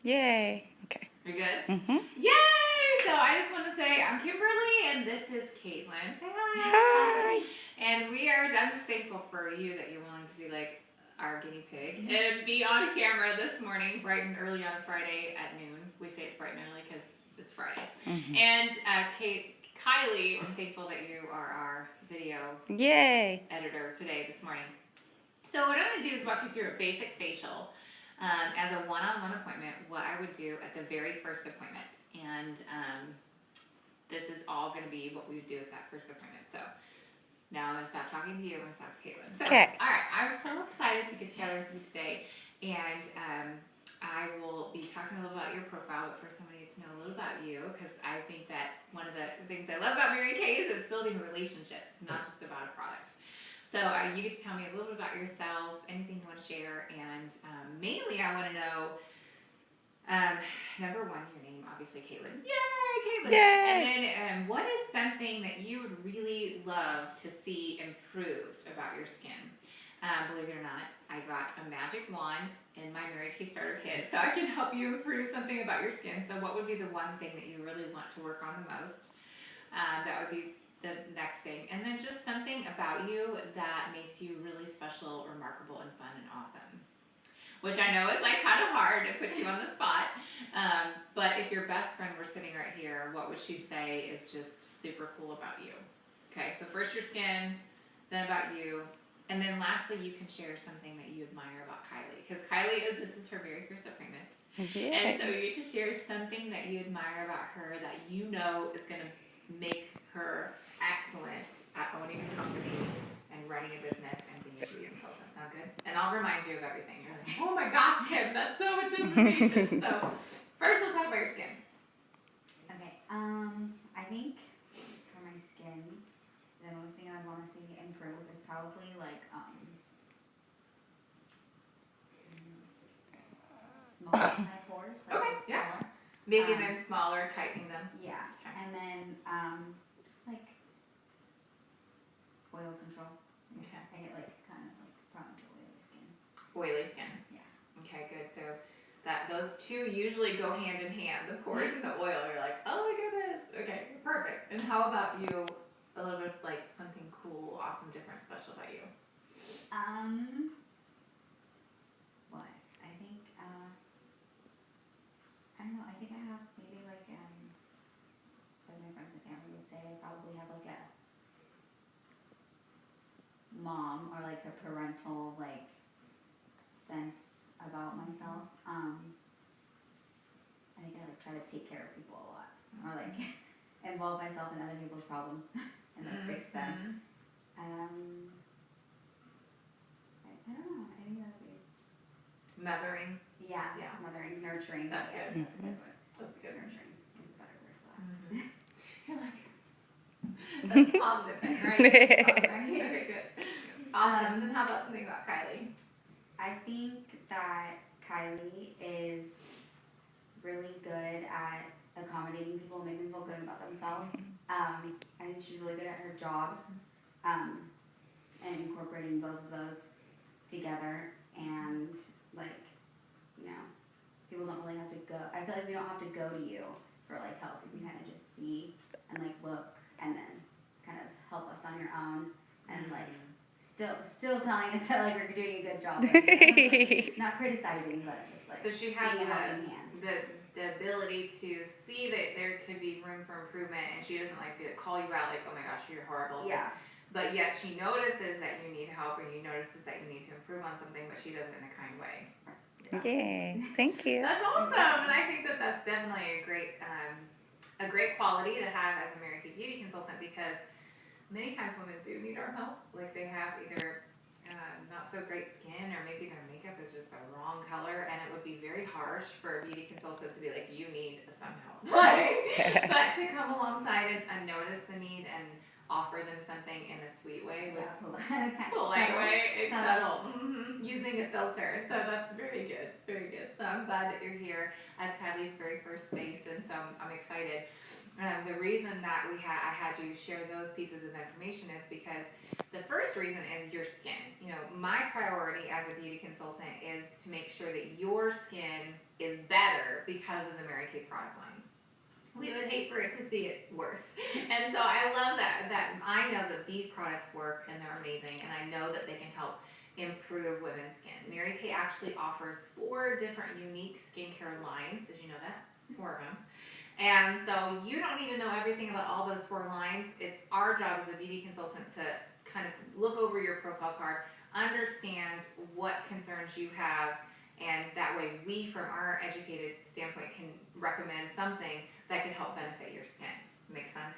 Yay. Okay. You're good? Mm-hmm. Yay! So I just want to say I'm Kimberly and this is Caitlin. Say hi. Hi. And I'm just thankful for you that you're willing to be like our guinea pig and be on camera this morning, bright and early on a Friday at noon. We say it's bright and early because it's Friday. Mm-hmm. And Kylie, I'm thankful that you are our video Yay. editor today, this morning. So what I'm going to do is walk you through a basic facial as a one-on-one appointment, what I would do at the very first appointment. And this is all going to be what we would do at that first appointment. So now I'm going to stop talking to you. I'm going to stop to Caitlin. So, Okay. all right, I'm so excited to get together with you today. And I will be talking a little about your profile, but first I want to get to know a little about you because I think that one of the things I love about Mary Kay is building relationships. It's not just about a product. So you get to tell me a little bit about yourself, anything you want to share, and mainly I want to know, number one, your name, obviously, Caitlin. Yay, Caitlin! Yay! And then what is something that you would really love to see improved about your skin? Believe it or not, I got a magic wand in my Mary Kay Starter Kit, so I can help you improve something about your skin. So what would be the one thing that you really want to work on the most? That would be the next thing. And then just something about you that makes you really special, remarkable, and fun and awesome. Which I know is like kind of hard to put you on the spot. But if your best friend were sitting right here, what would she say is just super cool about you? Okay, so first your skin, then about you, and then lastly you can share something that you admire about Kylie. Because this is her very first appointment. Yay. And so you get to share something that you admire about her that you know is going to make her excellent at owning a company and running a business and being a beauty consultant. Sound good? And I'll remind you of everything. You're like, oh my gosh, Kim, that's so much information. So first, let's talk about your skin. Okay. I think for my skin, the most thing I want to see improve is probably like small kind of pores. Like Okay. Yeah. smaller. Making them smaller, tightening them. Yeah. Okay. And then just like oil control. Okay. I get like kind of like prone to oily skin. Oily skin. Yeah. Okay, good. So those two usually go hand in hand. The pores and the oil. You're like, oh my goodness. Okay, perfect. And how about you? A little bit like something cool, awesome, different, special about you. What? I think I don't know. I think I have maybe like what my friends and family would say. I probably have like a mom or like a parental like sense about myself. I think I like try to take care of people a lot, or like involve myself in other people's problems and like fix them. I don't know. I think that's weird. Mothering. Yeah. Mothering, nurturing. That's yes, good. That's a good word. That's good. Nurturing is a better word for that. You're like, that's a positive thing, right? Okay, good. Awesome. And then how about something about Kylie? I think that Kylie is really good at accommodating people and making them feel good about themselves. I think she's really good at her job and incorporating both of those together. And like, people don't really have to go. I feel like we don't have to go to you for like help. You can kind of just see and like look and then kind of help us on your own and like still telling us that like we're doing a good job. Like, not criticizing, but just like so she has being a helping hand. The ability to see that there could be room for improvement, and she doesn't like call you out like, oh my gosh, you're horrible. Yeah. But yet she notices that you need help, or you notices that you need to improve on something, but she does it in a kind way. Yay. Thank you. That's awesome, and I think that that's definitely a great quality to have as a Mary Kay beauty consultant, because many times women do need our help. Like they have either not so great skin, or maybe their makeup is just the wrong color, and it would be very harsh for a beauty consultant to be like, you need some help. But to come alongside and notice the need and offer them something in a sweet way, with polite way, it's subtle. Using a filter. So that's very good, very good. So I'm glad that you're here as Kylie's very first space, and so I'm excited. The reason that I had you share those pieces of information is because the first reason is your skin. You know, my priority as a beauty consultant is to make sure that your skin is better because of the Mary Kay product line. We would hate for it to see it worse. And so I love that I know that these products work and they're amazing, and I know that they can help improve women's skin. Mary Kay actually offers 4 different unique skincare lines. Did you know that? 4 of them. And so you don't need to know everything about all those 4 lines. It's our job as a beauty consultant to kind of look over your profile card, understand what concerns you have, and that way we, from our educated standpoint, can recommend something that can help benefit your skin. Makes sense?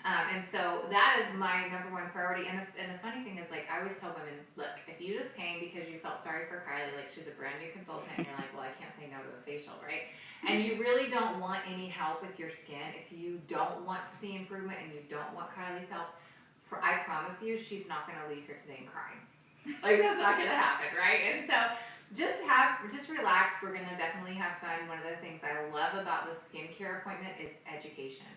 And so that is my number 1 priority. And the funny thing is, like, I always tell women, look, if you just came because you felt sorry for Kylie, like she's a brand new consultant, and you're like, well, I can't say no to a facial, right? And you really don't want any help with your skin, if you don't want to see improvement and you don't want Kylie's help, I promise you, she's not going to leave here today and cry. Like, that's not going to happen, right? And so just relax. We're going to definitely have fun. One of the things I love about the skincare appointment is education.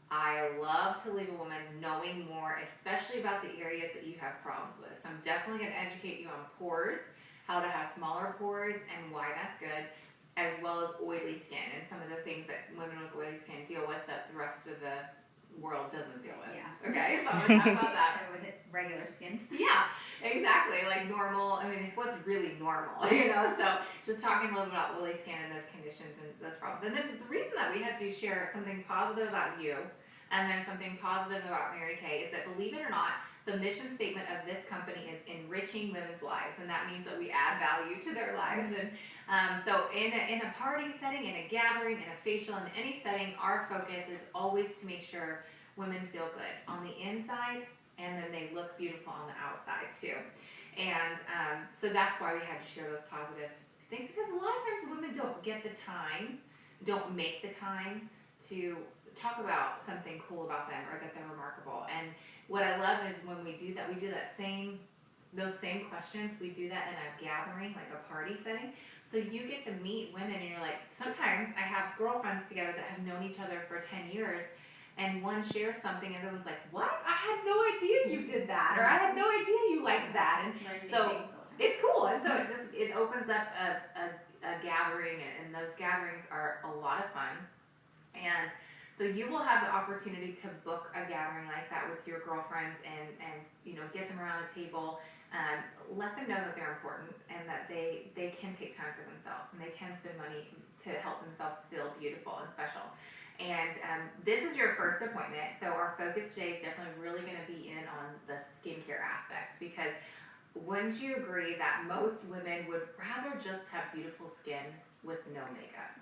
I love to leave a woman knowing more, especially about the areas that you have problems with. So I'm definitely going to educate you on pores, how to have smaller pores and why that's good, as well as oily skin and some of the things that women with oily skin deal with that the rest of the world doesn't deal with. Yeah. Okay, so I'm going to talk about that. Or with it regular skin. Yeah, exactly. Like normal. I mean, what's really normal, you know? So just talking a little bit about oily skin and those conditions and those problems. And then the reason that we had to share something positive about you and then something positive about Mary Kay is that, believe it or not, the mission statement of this company is enriching women's lives, and that means that we add value to their lives. And so in a party setting, in a gathering, in a facial, in any setting, our focus is always to make sure women feel good on the inside, and then they look beautiful on the outside too. And so that's why we had to share those positive things, because a lot of times women don't get the time, don't make the time to talk about something cool about them or that they're remarkable. And what I love is when we do that those same questions, we do that in a gathering, like a party setting. So you get to meet women, and you're like, sometimes I have girlfriends together that have known each other for 10 years, and one shares something and the other one's like, what? I had no idea you did that, or I had no idea you liked that. And so it's cool. And so it opens up a gathering, and those gatherings are a lot of fun. And so you will have the opportunity to book a gathering like that with your girlfriends and you know, get them around the table, let them know that they're important and that they can take time for themselves and they can spend money to help themselves feel beautiful and special. And this is your first appointment, so our focus today is definitely really going to be in on the skincare aspect, because wouldn't you agree that most women would rather just have beautiful skin with no makeup?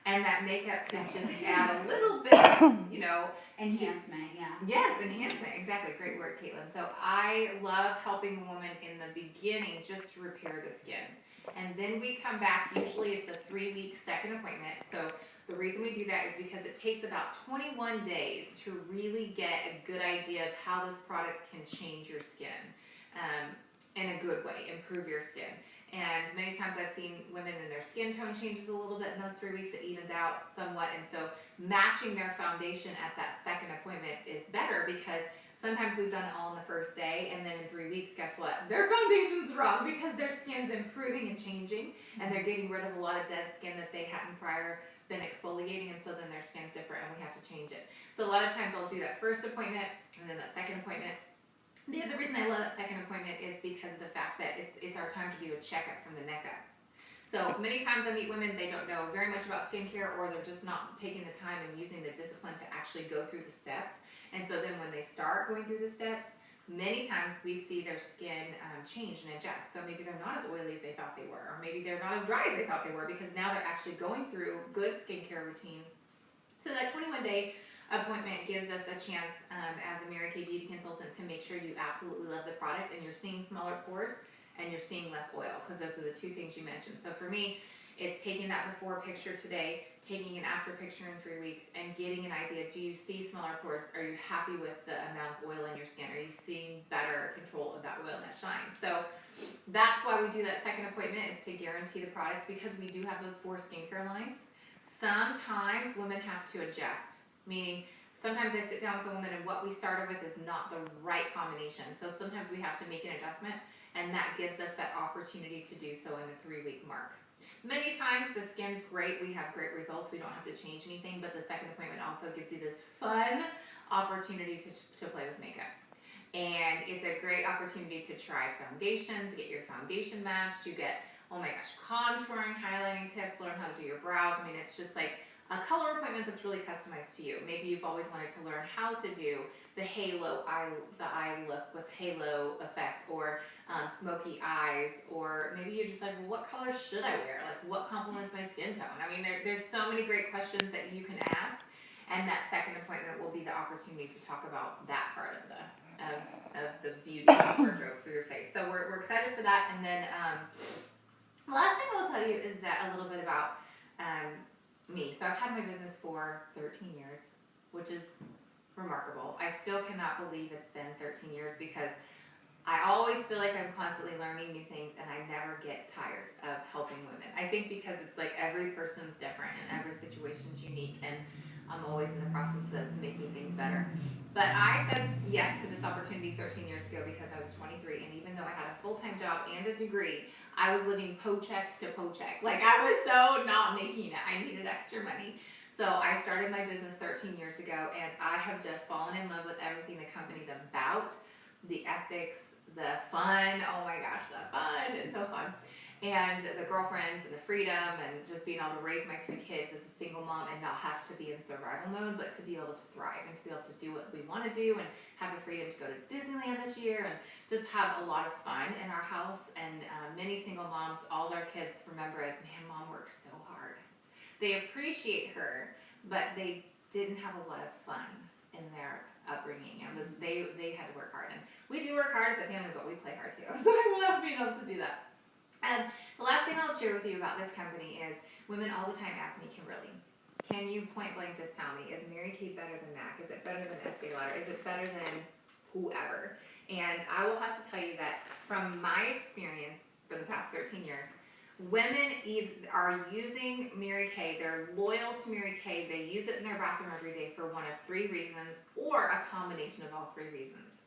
And that makeup could just add a little bit, you know. Enhancement, yeah. Yes, enhancement, exactly. Great word, Caitlin. So I love helping a woman in the beginning just to repair the skin. And then we come back, usually it's a 3-week second appointment. So the reason we do that is because it takes about 21 days to really get a good idea of how this product can change your skin in a good way, improve your skin. And many times I've seen women and their skin tone changes a little bit in those 3 weeks. It evens out somewhat. And so matching their foundation at that second appointment is better, because sometimes we've done it all in the first day, and then in 3 weeks, guess what? Their foundation's wrong because their skin's improving and changing, and they're getting rid of a lot of dead skin that they hadn't prior been exfoliating, and so then their skin's different and we have to change it. So a lot of times I'll do that first appointment and then that second appointment. The other reason I love that second appointment is because of the fact that it's our time to do a checkup from the neck up. So many times I meet women, they don't know very much about skincare, or they're just not taking the time and using the discipline to actually go through the steps. And so then when they start going through the steps, many times we see their skin change and adjust. So maybe they're not as oily as they thought they were, or maybe they're not as dry as they thought they were, because now they're actually going through good skincare routine. So that 21-day appointment gives us a chance as a Mary Kay beauty consultant to make sure you absolutely love the product and you're seeing smaller pores and you're seeing less oil, because those are the 2 things you mentioned. So for me, It's taking that before picture today, taking an after picture in 3 weeks, and getting an idea. Do you see smaller pores? Are you happy with the amount of oil in your skin? Are you seeing better control of that oil and that shine? So that's why we do that second appointment, is to guarantee the products, because we do have those 4 skincare lines. Sometimes women have to adjust, meaning sometimes I sit down with a woman and what we started with is not the right combination. So sometimes we have to make an adjustment, and that gives us that opportunity to do so in the 3-week mark. Many times the skin's great, we have great results, we don't have to change anything, but the second appointment also gives you this fun opportunity to play with makeup. And it's a great opportunity to try foundations, get your foundation matched, you get, oh my gosh, contouring, highlighting tips, learn how to do your brows. I mean, it's just like a color appointment that's really customized to you. Maybe you've always wanted to learn how to do the halo eye, the eye look with halo effect, or smoky eyes, or maybe you're just like, well, what color should I wear? Like, what complements my skin tone? I mean, there's so many great questions that you can ask, and that second appointment will be the opportunity to talk about that part of the beauty wardrobe for your face. So we're excited for that. And then the last thing I'll tell you is that a little bit about me. So I've had my business for 13 years, which is remarkable. I still cannot believe it's been 13 years, because I always feel like I'm constantly learning new things, and I never get tired of helping women. I think because it's like every person's different and every situation's unique, and I'm always in the process of making things better. But I said yes to this opportunity 13 years ago because I was 23, and even though I had a full-time job and a degree, I was living paycheck to paycheck. Like, I was so not making it. I needed extra money. So I started my business 13 years ago, and I have just fallen in love with everything the company's about, the ethics, the fun. Oh my gosh, the fun. It's so fun. And the girlfriends and the freedom, and just being able to raise my 3 kids as a single mom and not have to be in survival mode, but to be able to thrive and to be able to do what we want to do, and have the freedom to go to Disneyland this year, and just have a lot of fun in our house. And many single moms, all their kids remember as, man, mom works so hard. They appreciate her, but they didn't have a lot of fun in their upbringing. It was they had to work hard, and we do work hard as a family, but we play hard too. So I love being able to do that. And the last thing I'll share with you about this company is, women all the time ask me, Kimberly, can you point blank just tell me, is Mary Kay better than MAC? Is it better than Estee Lauder? Is it better than whoever? And I will have to tell you that from my experience for the past 13 years, women are using Mary Kay, they're loyal to Mary Kay, they use it in their bathroom every day for one of 3 reasons, or a combination of all 3 reasons.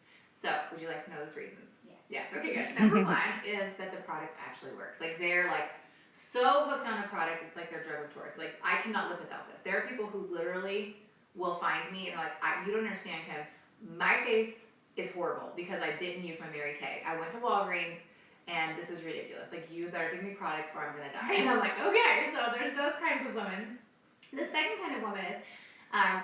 So, would you like to know those reasons? Yes, okay, good. Number 1 is that the product actually works. Like, they're like so hooked on the product, it's like their drug of choice. Like, I cannot live without this. There are people who literally will find me and they're like, you don't understand, Kim, my face is horrible because I didn't use my Mary Kay. I went to Walgreens, and this is ridiculous. Like, you better give me product or I'm gonna die. And I'm like, okay, so there's those kinds of women. The second kind of woman is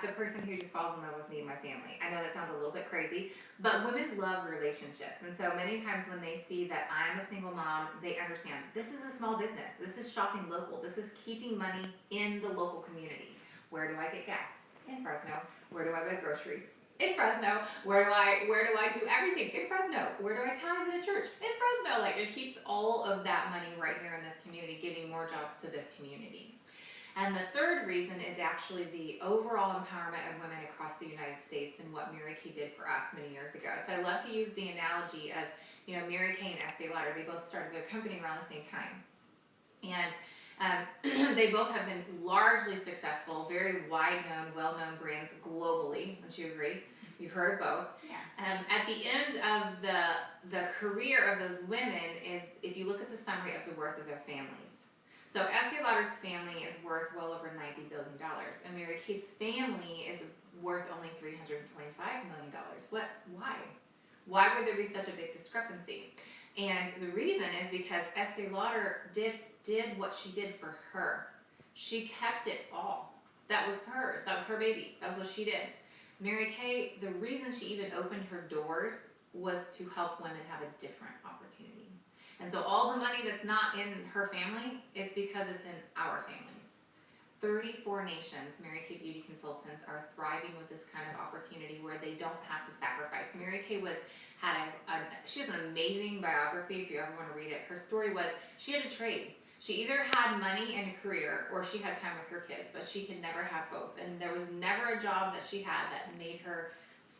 the person who just falls in love with me and my family. I know that sounds a little bit crazy, but women love relationships. And so many times when they see that I'm a single mom, they understand this is a small business. This is shopping local. This is keeping money in the local community. Where do I get gas? In Fresno. Where do I buy groceries? In Fresno. Where do I do everything? In Fresno. Where do I tithe in a church? In Fresno. Like, it keeps all of that money right here in this community, giving more jobs to this community. And the third reason is actually the overall empowerment of women across the United States, and what Mary Kay did for us many years ago. So I love to use the analogy of, Mary Kay and Estee Lauder. They both started their company around the same time. And they both have been largely successful, very wide-known, well-known brands globally. Don't you agree? You've heard of both. Yeah. At the end of the career of those women is, if you look at the summary of the worth of their families. So Estee Lauder's family is worth well over $90 billion, and Mary Kay's family is worth only $325 million. Why? Why would there be such a big discrepancy? And the reason is because Estee Lauder did what she did for her. She kept it all. That was hers. That was her baby. That was what she did. Mary Kay, the reason she even opened her doors was to help women have a different opportunity. And so all the money that's not in her family is because it's in our families. 34 nations, Mary Kay Beauty Consultants are thriving with this kind of opportunity where they don't have to sacrifice. Mary Kay she has an amazing biography if you ever want to read it. Her story was, she had to trade. She either had money and a career or she had time with her kids, but she could never have both. And there was never a job that she had that made her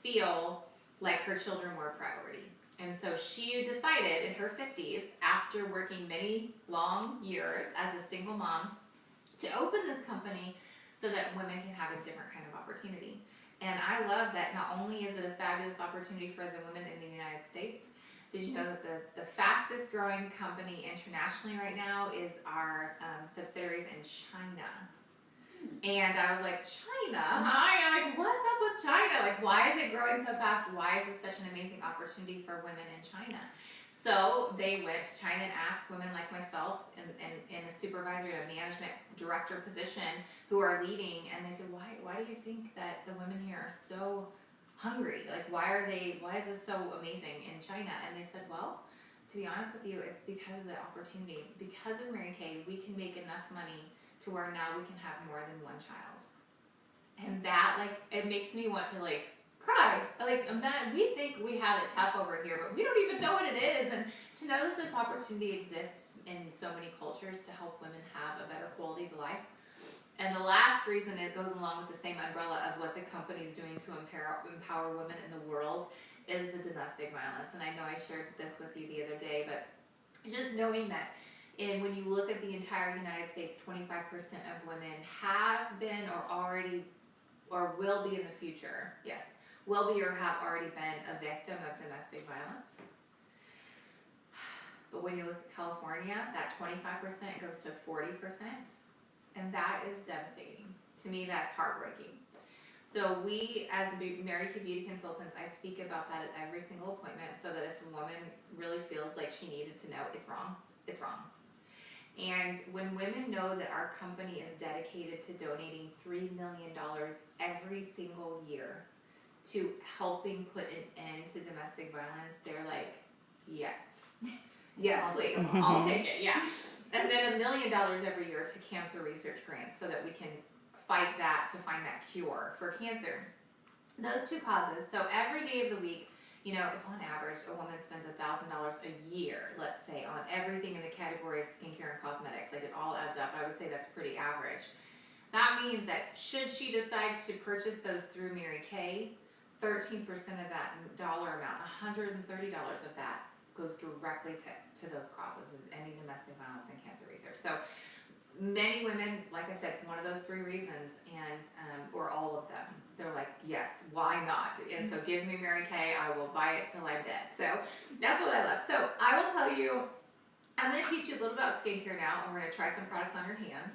feel like her children were a priority. And so she decided in her 50s, after working many long years as a single mom, to open this company so that women can have a different kind of opportunity. And I love that not only is it a fabulous opportunity for the women in the United States. Did you know that the fastest growing company internationally right now is our subsidiaries in China? And I was like, China? Hi, like, what's up with China? Like, why is it growing so fast? Why is it such an amazing opportunity for women in China? So they went to China and asked women like myself in a supervisory and a management director position who are leading, and they said, why do you think that the women here are so hungry? Like, why is this so amazing in China? And they said, well, to be honest with you, it's because of the opportunity. Because of Mary Kay, we can make enough money to where now we can have more than one child. And that, like, it makes me want to, like, cry. Like, we think we have it tough over here, but we don't even know what it is. And to know that this opportunity exists in so many cultures to help women have a better quality of life. And the last reason, it goes along with the same umbrella of what the company is doing to empower women in the world, is the domestic violence. And I know I shared this with you the other day, but just knowing that when you look at the entire United States, 25% of women have been or already or will be in the future, yes, will be or have already been a victim of domestic violence. But when you look at California, that 25% goes to 40%, and that is devastating. To me, that's heartbreaking. So we, as Mary Kay Beauty Consultants, I speak about that at every single appointment, so that if a woman really feels like she needed to know, it's wrong, it's wrong. And when women know that our company is dedicated to donating $3 million every single year to helping put an end to domestic violence, they're like, yes. Yes, please. I'll take it, yeah. And then $1 million every year to cancer research grants so that we can fight that, to find that cure for cancer. Those two causes. So every day of the week, you know, if on average a woman spends $1,000 a year, let's say, on everything in the category of skincare and cosmetics, like it all adds up, I would say that's pretty average. That means that should she decide to purchase those through Mary Kay, 13% of that dollar amount, $130 of that, goes directly to those causes of ending domestic violence and cancer research. So many women, like I said, it's one of those three reasons, and or all of them. They're like, yes, why not? And so give me Mary Kay, I will buy it till I'm dead. So that's what I love. So I will tell you, I'm going to teach you a little about skincare now, and we're going to try some products on your hand,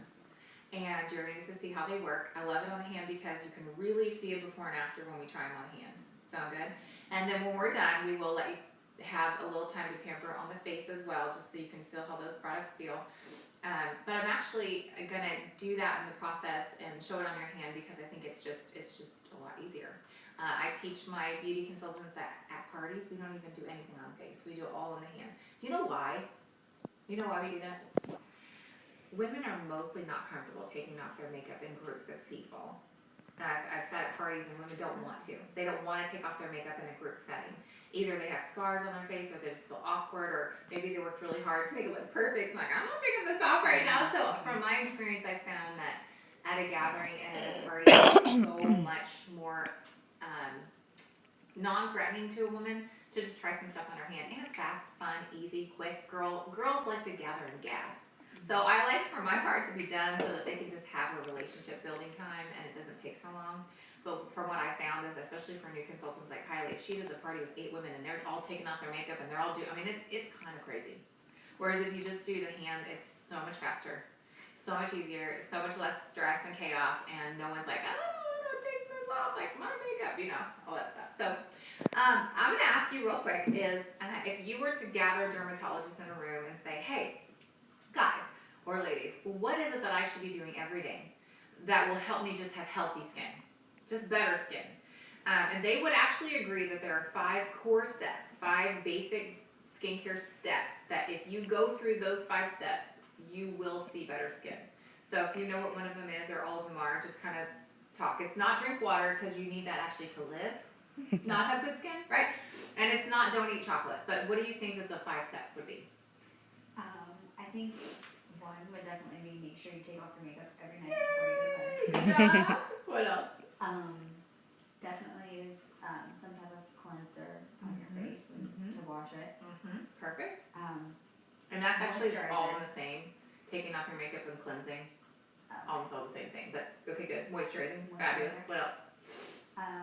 and you're going to get to see how they work. I love it on the hand because you can really see it before and after when we try them on the hand. Sound good? And then when we're done, we will let you have a little time to pamper on the face as well, just so you can feel how those products feel. But I'm actually going to do that in the process and show it on your hand because I think it's just a lot easier. I teach my beauty consultants at parties, we don't even do anything on the face. We do it all on the hand. You know why? You know why we do that? Women are mostly not comfortable taking off their makeup in groups of people. I've sat at parties and women don't want to. They don't want to take off their makeup in a group setting. Either they have scars on their face, or they just feel awkward, or maybe they worked really hard to make it look perfect. I'm like, I'm not taking this off right now. So from my experience, I found that at a gathering and at a party, it's so much more non-threatening to a woman to just try some stuff on her hand. And it's fast, fun, easy, quick. Girls like to gather and gab. So I like for my part to be done so that they can just have a relationship building time and it doesn't take so long. But from what I found is, especially for new consultants like Kylie, if she does a party with 8 women and they're all taking off their makeup and they're all it's kind of crazy. Whereas if you just do the hand, it's so much faster, so much easier, so much less stress and chaos, and no one's like, oh, I'm taking this off, like my makeup, all that stuff. So I'm gonna ask you real quick is, if you were to gather dermatologists in a room and say, hey, guys or ladies, what is it that I should be doing every day that will help me just have healthy skin? Just better skin. And they would actually agree that there are 5 core steps, 5 basic skincare steps that if you go through those 5 steps, you will see better skin. So if you know what one of them is or all of them are, just kind of talk. It's not drink water because you need that actually to live, not have good skin, right? And it's not don't eat chocolate. But what do you think that the 5 steps would be? I think one take off your makeup every night before you go to bed. Good job. What else? Definitely use some type of cleanser on your face to wash it. Perfect. And that's actually Moisturizer. all in the same. Taking off your makeup and cleansing. Almost all the same thing. But okay, good. Moisturizing. Fabulous. What else? I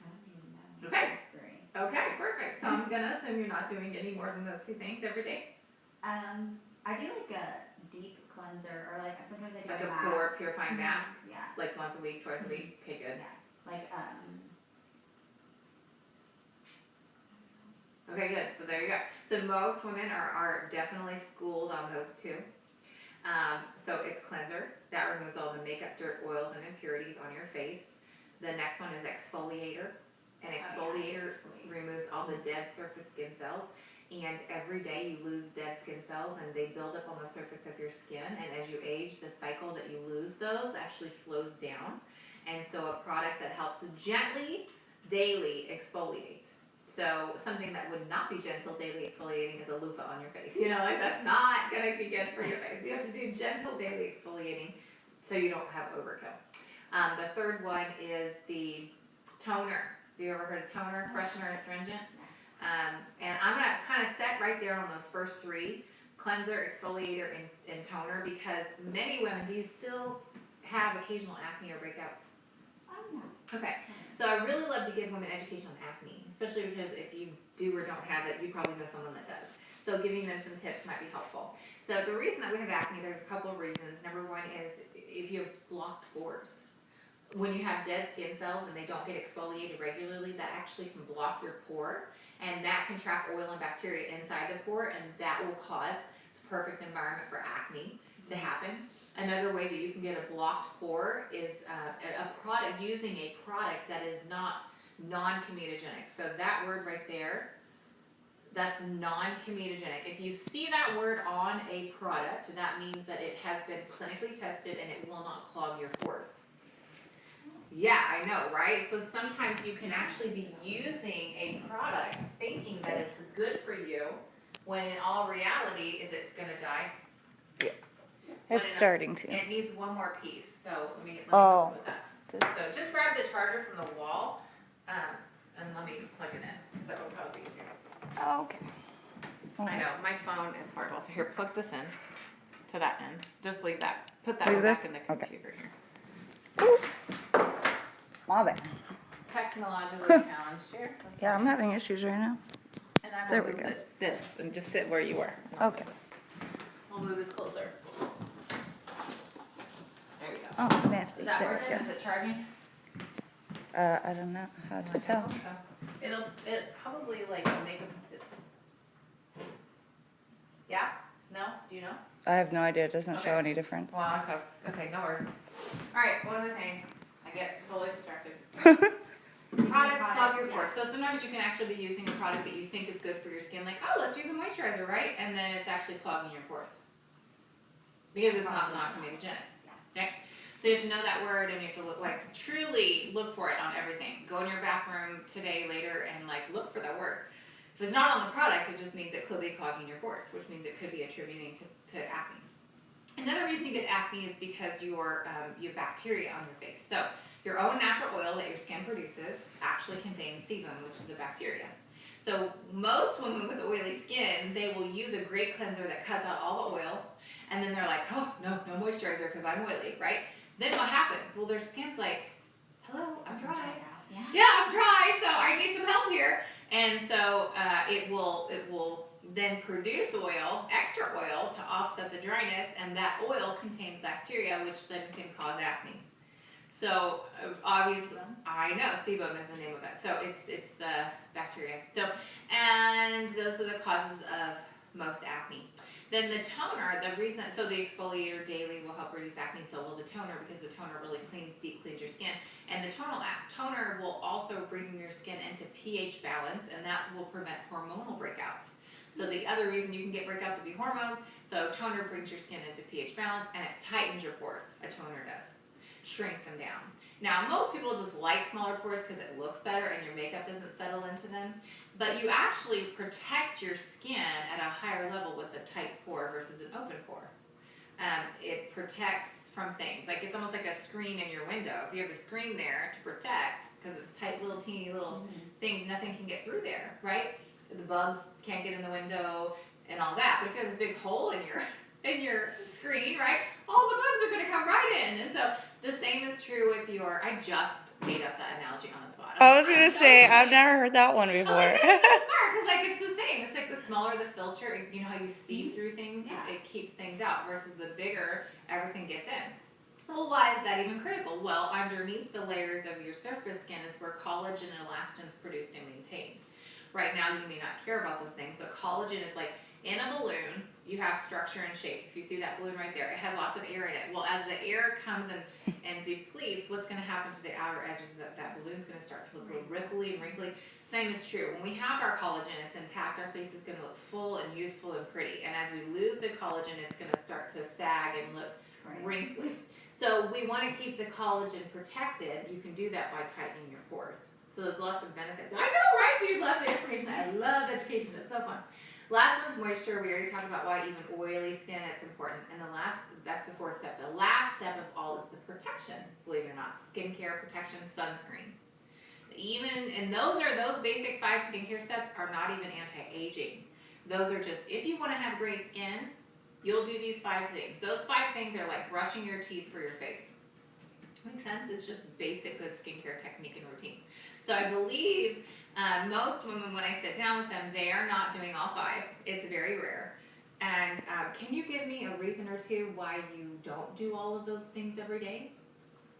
don't even know. Okay. That's 3. Okay, perfect. So I'm gonna assume you're not doing any more than those 2 things every day. I do like a deep cleanser, or like sometimes I do Like a a mask. pore purifying mask. Yeah. Like once a week, twice a week. Okay, good. Yeah. Like Okay, good. So there you go. So most women are definitely schooled on those 2. So it's cleanser. That removes all the makeup, dirt, oils, and impurities on your face. The next one is exfoliator. An exfoliator removes all the dead surface skin cells. And every day you lose dead skin cells and they build up on the surface of your skin. And as you age, the cycle that you lose those actually slows down. And so a product that helps gently, daily exfoliate. So something that would not be gentle daily exfoliating is a loofah on your face. You know, like that's not gonna be good for your face. You have to do gentle daily exfoliating so you don't have overkill. The third one is the toner. Have you ever heard of toner, freshener, astringent? And I'm gonna kind of set right there on those first 3, cleanser, exfoliator, and toner, because many women, do you still have occasional acne or breakouts? Okay, so I really love to give women education on acne, especially because if you do or don't have it, you probably know someone that does. So giving them some tips might be helpful. So the reason that we have acne, there's a couple of reasons. Number one is if you have blocked pores. When you have dead skin cells and they don't get exfoliated regularly, that actually can block your pore, and that can trap oil and bacteria inside the pore, and that will cause, it's a perfect environment for acne to happen. Another way that you can get a blocked pore is using a product that is not non-comedogenic. So that word right there, that's non-comedogenic. If you see that word on a product, that means that it has been clinically tested and it will not clog your pores. Yeah, I know, right? So sometimes you can actually be using a product thinking that it's good for you, when in all reality, is it gonna die? Yeah. It's starting to. It needs one more piece, so let me Oh. help with that. This- So just grab the charger from the wall, and let me plug it in. That will probably be easier. Oh, okay. I know, my phone is horrible, so here, plug this in to that end. Just leave that, put that Leave one this? back in the Okay. computer here. Ooh. My bad. Technologically challenged here. Yeah, I'm having issues right now. And I There will we move go. this and just sit where you were. Okay. We'll move this closer. There you go. Oh, nifty. Is that There working? we Is it charging? go. I don't know how to tell. It'll probably like make a. Yeah? No? Do you know? I have no idea. It doesn't show Okay. any difference. Well, okay. Okay, no worries. Alright, what was I saying? I get totally distracted. Products clog your pores. So sometimes you can actually be using a product that you think is good for your skin, like, oh, let's use a moisturizer, right? And then it's actually clogging your pores. Because it's not non-comedogenic. Okay? So you have to know that word, and you have to look, like, truly look for it on everything. Go in your bathroom today, later, and like look for that word. If it's not on the product, it just means it could be clogging your pores, which means it could be attributing to acne. Another reason you get acne is because you have bacteria on your face. So your own natural oil that your skin produces actually contains sebum, which is a bacteria. So most women with oily skin, they will use a great cleanser that cuts out all the oil, and then they're like, oh, no moisturizer because I'm oily, right? Then what happens? Well, their skin's like, hello, I'm dry. Yeah, I'm dry, so I need some help here. And so it will then produce oil, extra oil, to offset the dryness, and that oil contains bacteria, which then can cause acne. So obviously, I know sebum is the name of it. So it's the bacteria. So and those are the causes of most acne. Then the toner, so the exfoliator daily will help reduce acne, so will the toner, because the toner really deep cleans your skin. And the toner will also bring your skin into pH balance, and that will prevent hormonal breakouts. So the other reason you can get breakouts would be hormones. So toner brings your skin into pH balance, and it tightens your pores. A toner does. Shrinks them down. Now, most people just like smaller pores because it looks better and your makeup doesn't settle into them. But you actually protect your skin at a higher level with a tight pore versus a an open pore. It protects from things. Like it's almost like a screen in your window. If you have a screen there to protect, because it's tight little teeny little things, nothing can get through there, right? The bugs can't get in the window and all that. But if you have this big hole in your screen, right, all the bugs are going to come right in. And so the same is true with your. I just made up that analogy on the spot. I was gonna say I've never heard that one before. Like, it's so smart because like it's the same. It's like the smaller the filter, you know how you sieve through things, it keeps things out. Versus the bigger, everything gets in. Well, why is that even critical? Well, underneath the layers of your surface skin is where collagen and elastin is produced and maintained. Right now, you may not care about those things, but collagen is like in a balloon. You have structure and shape. If you see that balloon right there, it has lots of air in it. Well, as the air comes in and depletes, what's going to happen to the outer edges? That balloon's going to start to look real ripply and wrinkly. Same is true. When we have our collagen, it's intact. Our face is going to look full and youthful and pretty. And as we lose the collagen, it's going to start to sag and look wrinkly. So we want to keep the collagen protected. You can do that by tightening your pores. So there's lots of benefits. I know, right? Do you love the information? I love education. It's so fun. Last one's moisture. We already talked about why even oily skin is important. And that's the fourth step. The last step of all is the protection, believe it or not. Skincare, protection, sunscreen. And those basic 5 skincare steps are not even anti-aging. Those are just, if you want to have great skin, you'll do these 5 things. Those 5 things are like brushing your teeth for your face. Makes sense? It's just basic good skincare technique and routine. So I believe most women, when I sit down with them, they are not doing all 5. It's very rare. And can you give me a reason or two why you don't do all of those things every day?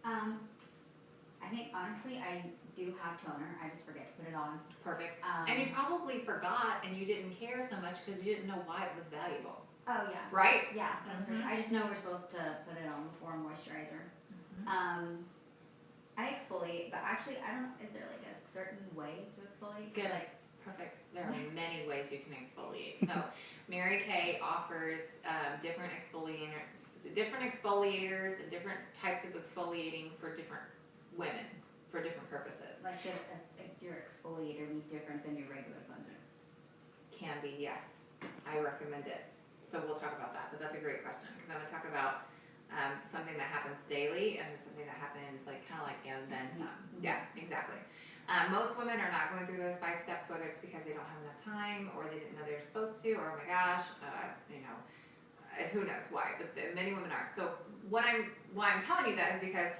I think honestly, I do have toner. I just forget to put it on. Perfect. And you probably forgot and you didn't care so much because you didn't know why it was valuable. Oh yeah. Right? Yeah, that's for sure. I just know we're supposed to put it on before moisturizer. I exfoliate, but actually I don't know, is there like a certain way to exfoliate? Good. Perfect. There are many ways you can exfoliate. So Mary Kay offers different exfoliators and different types of exfoliating for different women, for different purposes. Like should your exfoliator be different than your regular cleanser? Can be, yes. I recommend it. So we'll talk about that, but that's a great question because I'm going to talk about something that happens daily and something that happens like kind of like and then some. Yeah, exactly. Most women are not going through those 5 steps, whether it's because they don't have enough time or they didn't know they were supposed to, or oh my gosh, who knows why, but many women aren't. So why I'm telling you that is because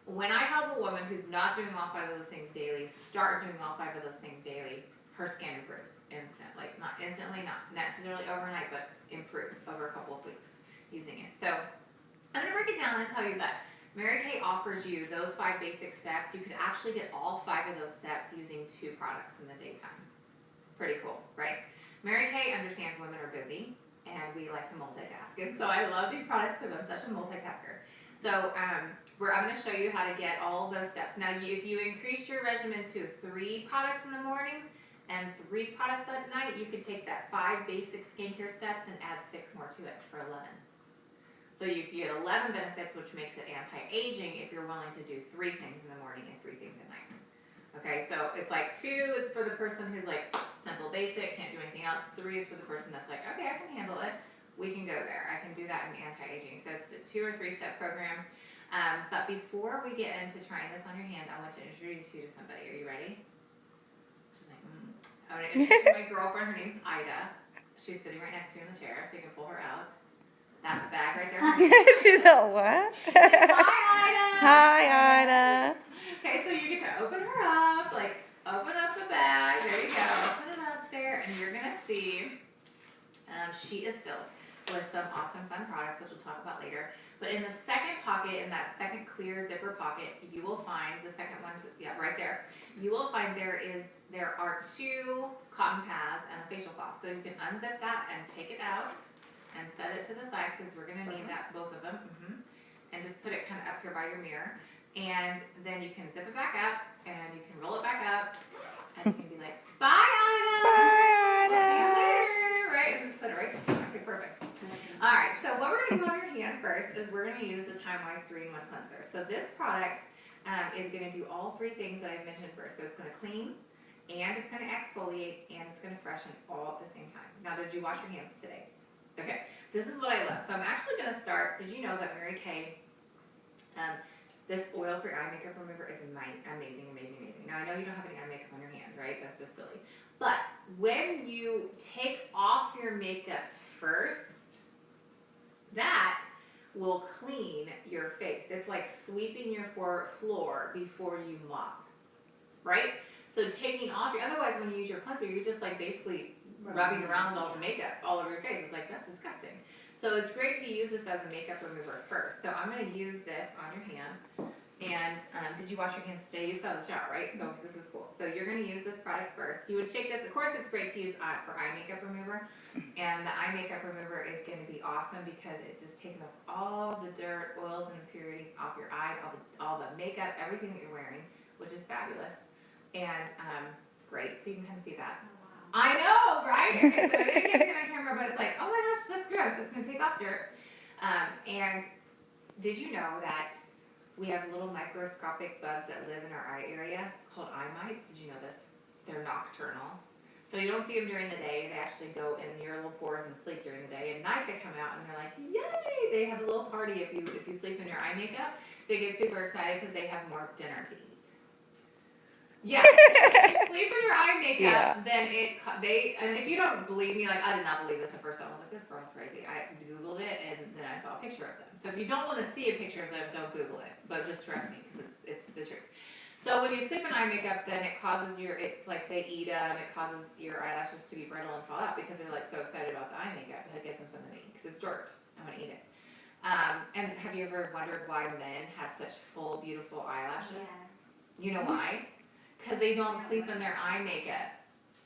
when I help a woman who's not doing all 5 of those things daily, start doing all 5 of those things daily, her skin improves instantly. Not instantly, not necessarily overnight, but improves over a couple of weeks using it. So I'm going to break it down and tell you that Mary Kay offers you those 5 basic steps. You could actually get all 5 of those steps using 2 products in the daytime. Pretty cool, right? Mary Kay understands women are busy and we like to multitask. And so I love these products because I'm such a multitasker. So I'm going to show you how to get all of those steps. Now, if you increase your regimen to 3 products in the morning and 3 products at night, you could take that 5 basic skincare steps and add 6 more to it for 11. So you get 11 benefits, which makes it anti-aging if you're willing to do 3 things in the morning and 3 things at night. Okay, so it's like 2 is for the person who's like simple, basic, can't do anything else. 3 is for the person that's like, okay, I can handle it. We can go there. I can do that in anti-aging. So it's a 2 or 3 step program. But before we get into trying this on your hand, I want to introduce you to somebody. Are you ready? She's like, I want to introduce my girlfriend. Her name's Ida. She's sitting right next to you in the chair, so you can pull her out. That bag right there. She's like, what? Hi, Ida. Hi, Ida. Okay, so you get to open her up, like open up the bag. There you go. Open it up there, and you're gonna see she is filled with some awesome fun products, which we'll talk about later. But in the second pocket, in that second clear zipper pocket, you will find the second one. Right there. You will find there are 2 cotton pads and a facial cloth. So you can unzip that and take it out and set it to the side because we're going to need that, both of them. And just put it kind of up here by your mirror. And then you can zip it back up and you can roll it back up. And you can be like, bye, Ida. Bye, Ida. See you later. Right? And just put it right there. Okay, perfect. All right, so what we're going to do on your hand first is we're going to use the Time Wise 3-in-1 cleanser. So this product is going to do all 3 things that I've mentioned first. So it's going to clean, and it's going to exfoliate, and it's going to freshen all at the same time. Now, did you wash your hands today? Okay. This is what I love. So I'm actually going to start. Did you know that Mary Kay, this oil-free eye makeup remover is amazing, amazing, amazing. Now, I know you don't have any eye makeup on your hand, right? That's just silly. But when you take off your makeup first, that will clean your face. It's like sweeping your floor before you mop, right? So taking off otherwise when you use your cleanser, you're just like basically rubbing around all the makeup all over your face. It's like, that's disgusting. So it's great to use this as a makeup remover first. So I'm going to use this on your hand. And did you wash your hands today? You just got out of the shower, right? So this is cool. So you're going to use this product first. You would shake this. Of course, it's great to use for eye makeup remover. And the eye makeup remover is going to be awesome because it just takes off all the dirt, oils, and impurities off your eyes, all the makeup, everything that you're wearing, which is fabulous. And great. So you can kind of see that. I know, right? Okay, so I didn't get it on camera, but it's like, oh my gosh, that's gross. It's going to take off dirt. And did you know that we have little microscopic bugs that live in our eye area called eye mites? Did you know this? They're nocturnal. So you don't see them during the day. They actually go in your little pores and sleep during the day. At night they come out and they're like, yay! They have a little party if you sleep in your eye makeup. They get super excited because they have more dinner to eat. Yeah, if you sleep in your eye makeup, then and if you don't believe me, like I did not believe this at first. I was like, this girl's crazy. I Googled it and then I saw a picture of them. So if you don't want to see a picture of them, don't Google it. But just trust me, because it's the truth. So when you sleep in eye makeup, then it causes it's like they eat them. It causes your eyelashes to be brittle and fall out because they're like so excited about the eye makeup. It gives them something to eat because it's dirt. I want to eat it. And have you ever wondered why men have such full, beautiful eyelashes? Yeah. You know why? Because they don't sleep in their eye makeup.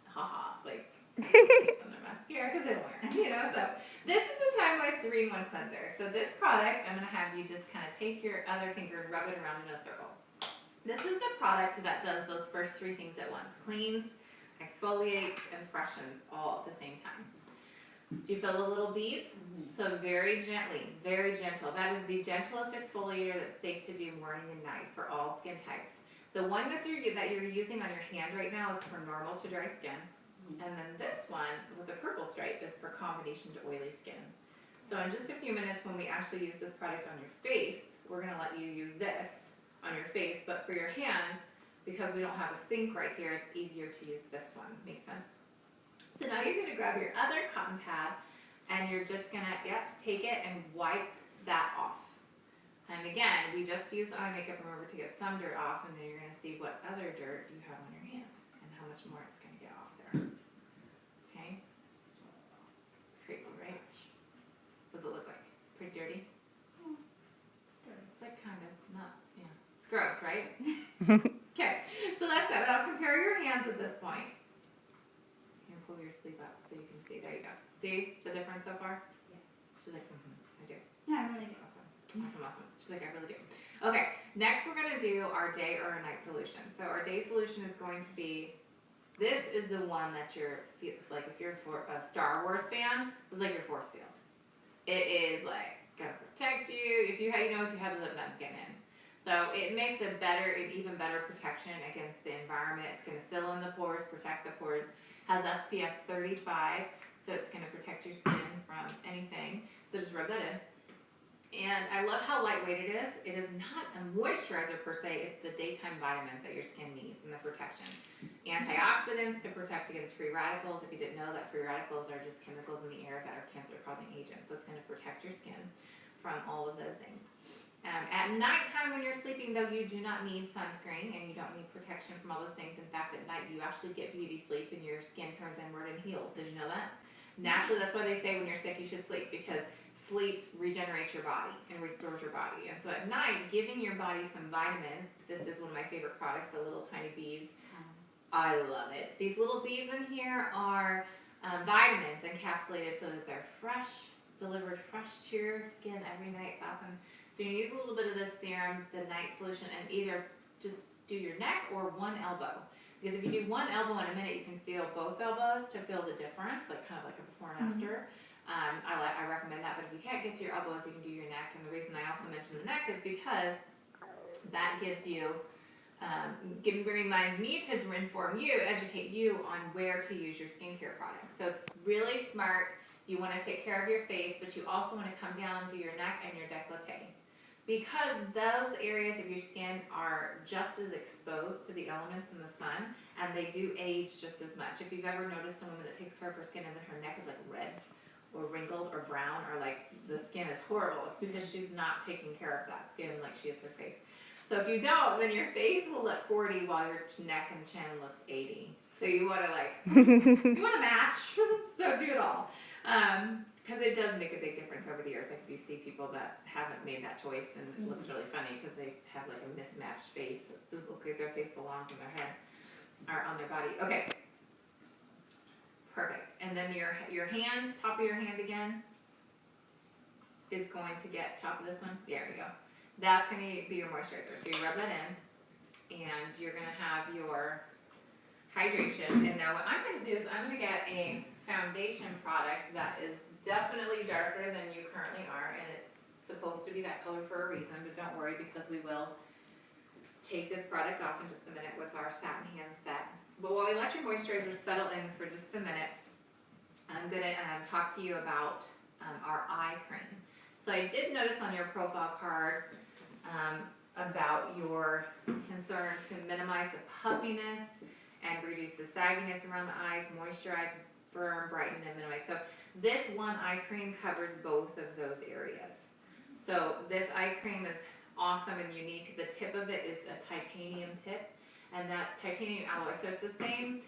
Haha, like sleep in their mascara because they don't wear it. So this is the Time Wise 3-in-1 cleanser. So this product, I'm going to have you just kind of take your other finger and rub it around in a circle. This is the product that does those first 3 things at once. Cleans, exfoliates, and freshens all at the same time. Do you feel the little beads? So very gently, very gentle. That is the gentlest exfoliator that's safe to do morning and night for all skin types. The one that you're using on your hand right now is for normal to dry skin. And then this one with the purple stripe is for combination to oily skin. So in just a few minutes when we actually use this product on your face, we're going to let you use this on your face. But for your hand, because we don't have a sink right here, it's easier to use this one. Make sense? So now you're going to grab your other cotton pad and you're just going to, take it and wipe that off. And again, we just use the eye makeup remover to get some dirt off, and then you're going to see what other dirt you have on your hand and how much more it's going to get off there. Okay? Crazy, right? What does it look like? It's pretty dirty? It's like kind of not, it's gross, right? Okay, so that's it. I'll compare your hands at this point. Here, pull your sleeve up so you can see. There you go. See the difference so far? Yes. She's like, I do. Yeah, I really do. Awesome. She's like, I really do. Okay, next we're going to do our day or a night solution. So our day solution is going to be, this is the one that like if you're a Star Wars fan, it's like your force field. It is like, going to protect you. If you have the lip nuts getting in. So it makes an even better protection against the environment. It's going to fill in the pores, protect the pores. Has SPF 35, so it's going to protect your skin from anything. So just rub that in. And I love how lightweight it is. It is not a moisturizer per se, it's the daytime vitamins that your skin needs and the protection. Antioxidants to protect against free radicals. If you didn't know that free radicals are just chemicals in the air that are cancer-causing agents. So it's going to protect your skin from all of those things. At nighttime when you're sleeping though, you do not need sunscreen and you don't need protection from all those things. In fact, at night you actually get beauty sleep and your skin turns inward and heals. Did you know that? Naturally, that's why they say when you're sick you should sleep, because sleep regenerates your body and restores your body. And so at night, giving your body some vitamins, this is one of my favorite products, the little tiny beads. I love it. These little beads in here are vitamins encapsulated so that they're fresh, delivered fresh to your skin every night. It's awesome. So you use a little bit of this serum, the night solution, and either just do your neck or one elbow. Because if you do one elbow in a minute, you can feel both elbows to feel the difference, like kind of like a before and after. I recommend that, but if you can't get to your elbows, you can do your neck. And the reason I also mention the neck is because that gives you, reminds me to inform you, educate you on where to use your skincare products. So it's really smart. You want to take care of your face, but you also want to come down and do your neck and your décolleté. Because those areas of your skin are just as exposed to the elements in the sun, and they do age just as much. If you've ever noticed a woman that takes care of her skin and then her neck is like red or wrinkled or brown, or like the skin is horrible, it's because she's not taking care of that skin like she is her face. So if you don't, then your face will look 40 while your neck and chin looks 80. So you want to like, you want to match, so do it all. Because it does make a big difference over the years. Like if you see people that haven't made that choice, and it looks really funny because they have like a mismatched face. It doesn't look like their face belongs in their head or on their body. Okay. Perfect. And then your hand, top of your hand again, is going to get top of this one. There we go. That's going to be your moisturizer. So you rub that in, and you're going to have your hydration. And now what I'm going to do is I'm going to get a foundation product that is definitely darker than you currently are, and it's supposed to be that color for a reason, but don't worry because we will take this product off in just a minute with our satin hand set. But while we let your moisturizer settle in for just a minute, I'm going to talk to you about our eye cream. So I did notice on your profile card about your concern to minimize the puffiness and reduce the sagginess around the eyes, moisturize, firm, brighten, and minimize. So this one eye cream covers both of those areas. So this eye cream is awesome and unique. The tip of it is a titanium tip, and that's titanium alloy. So it's the same.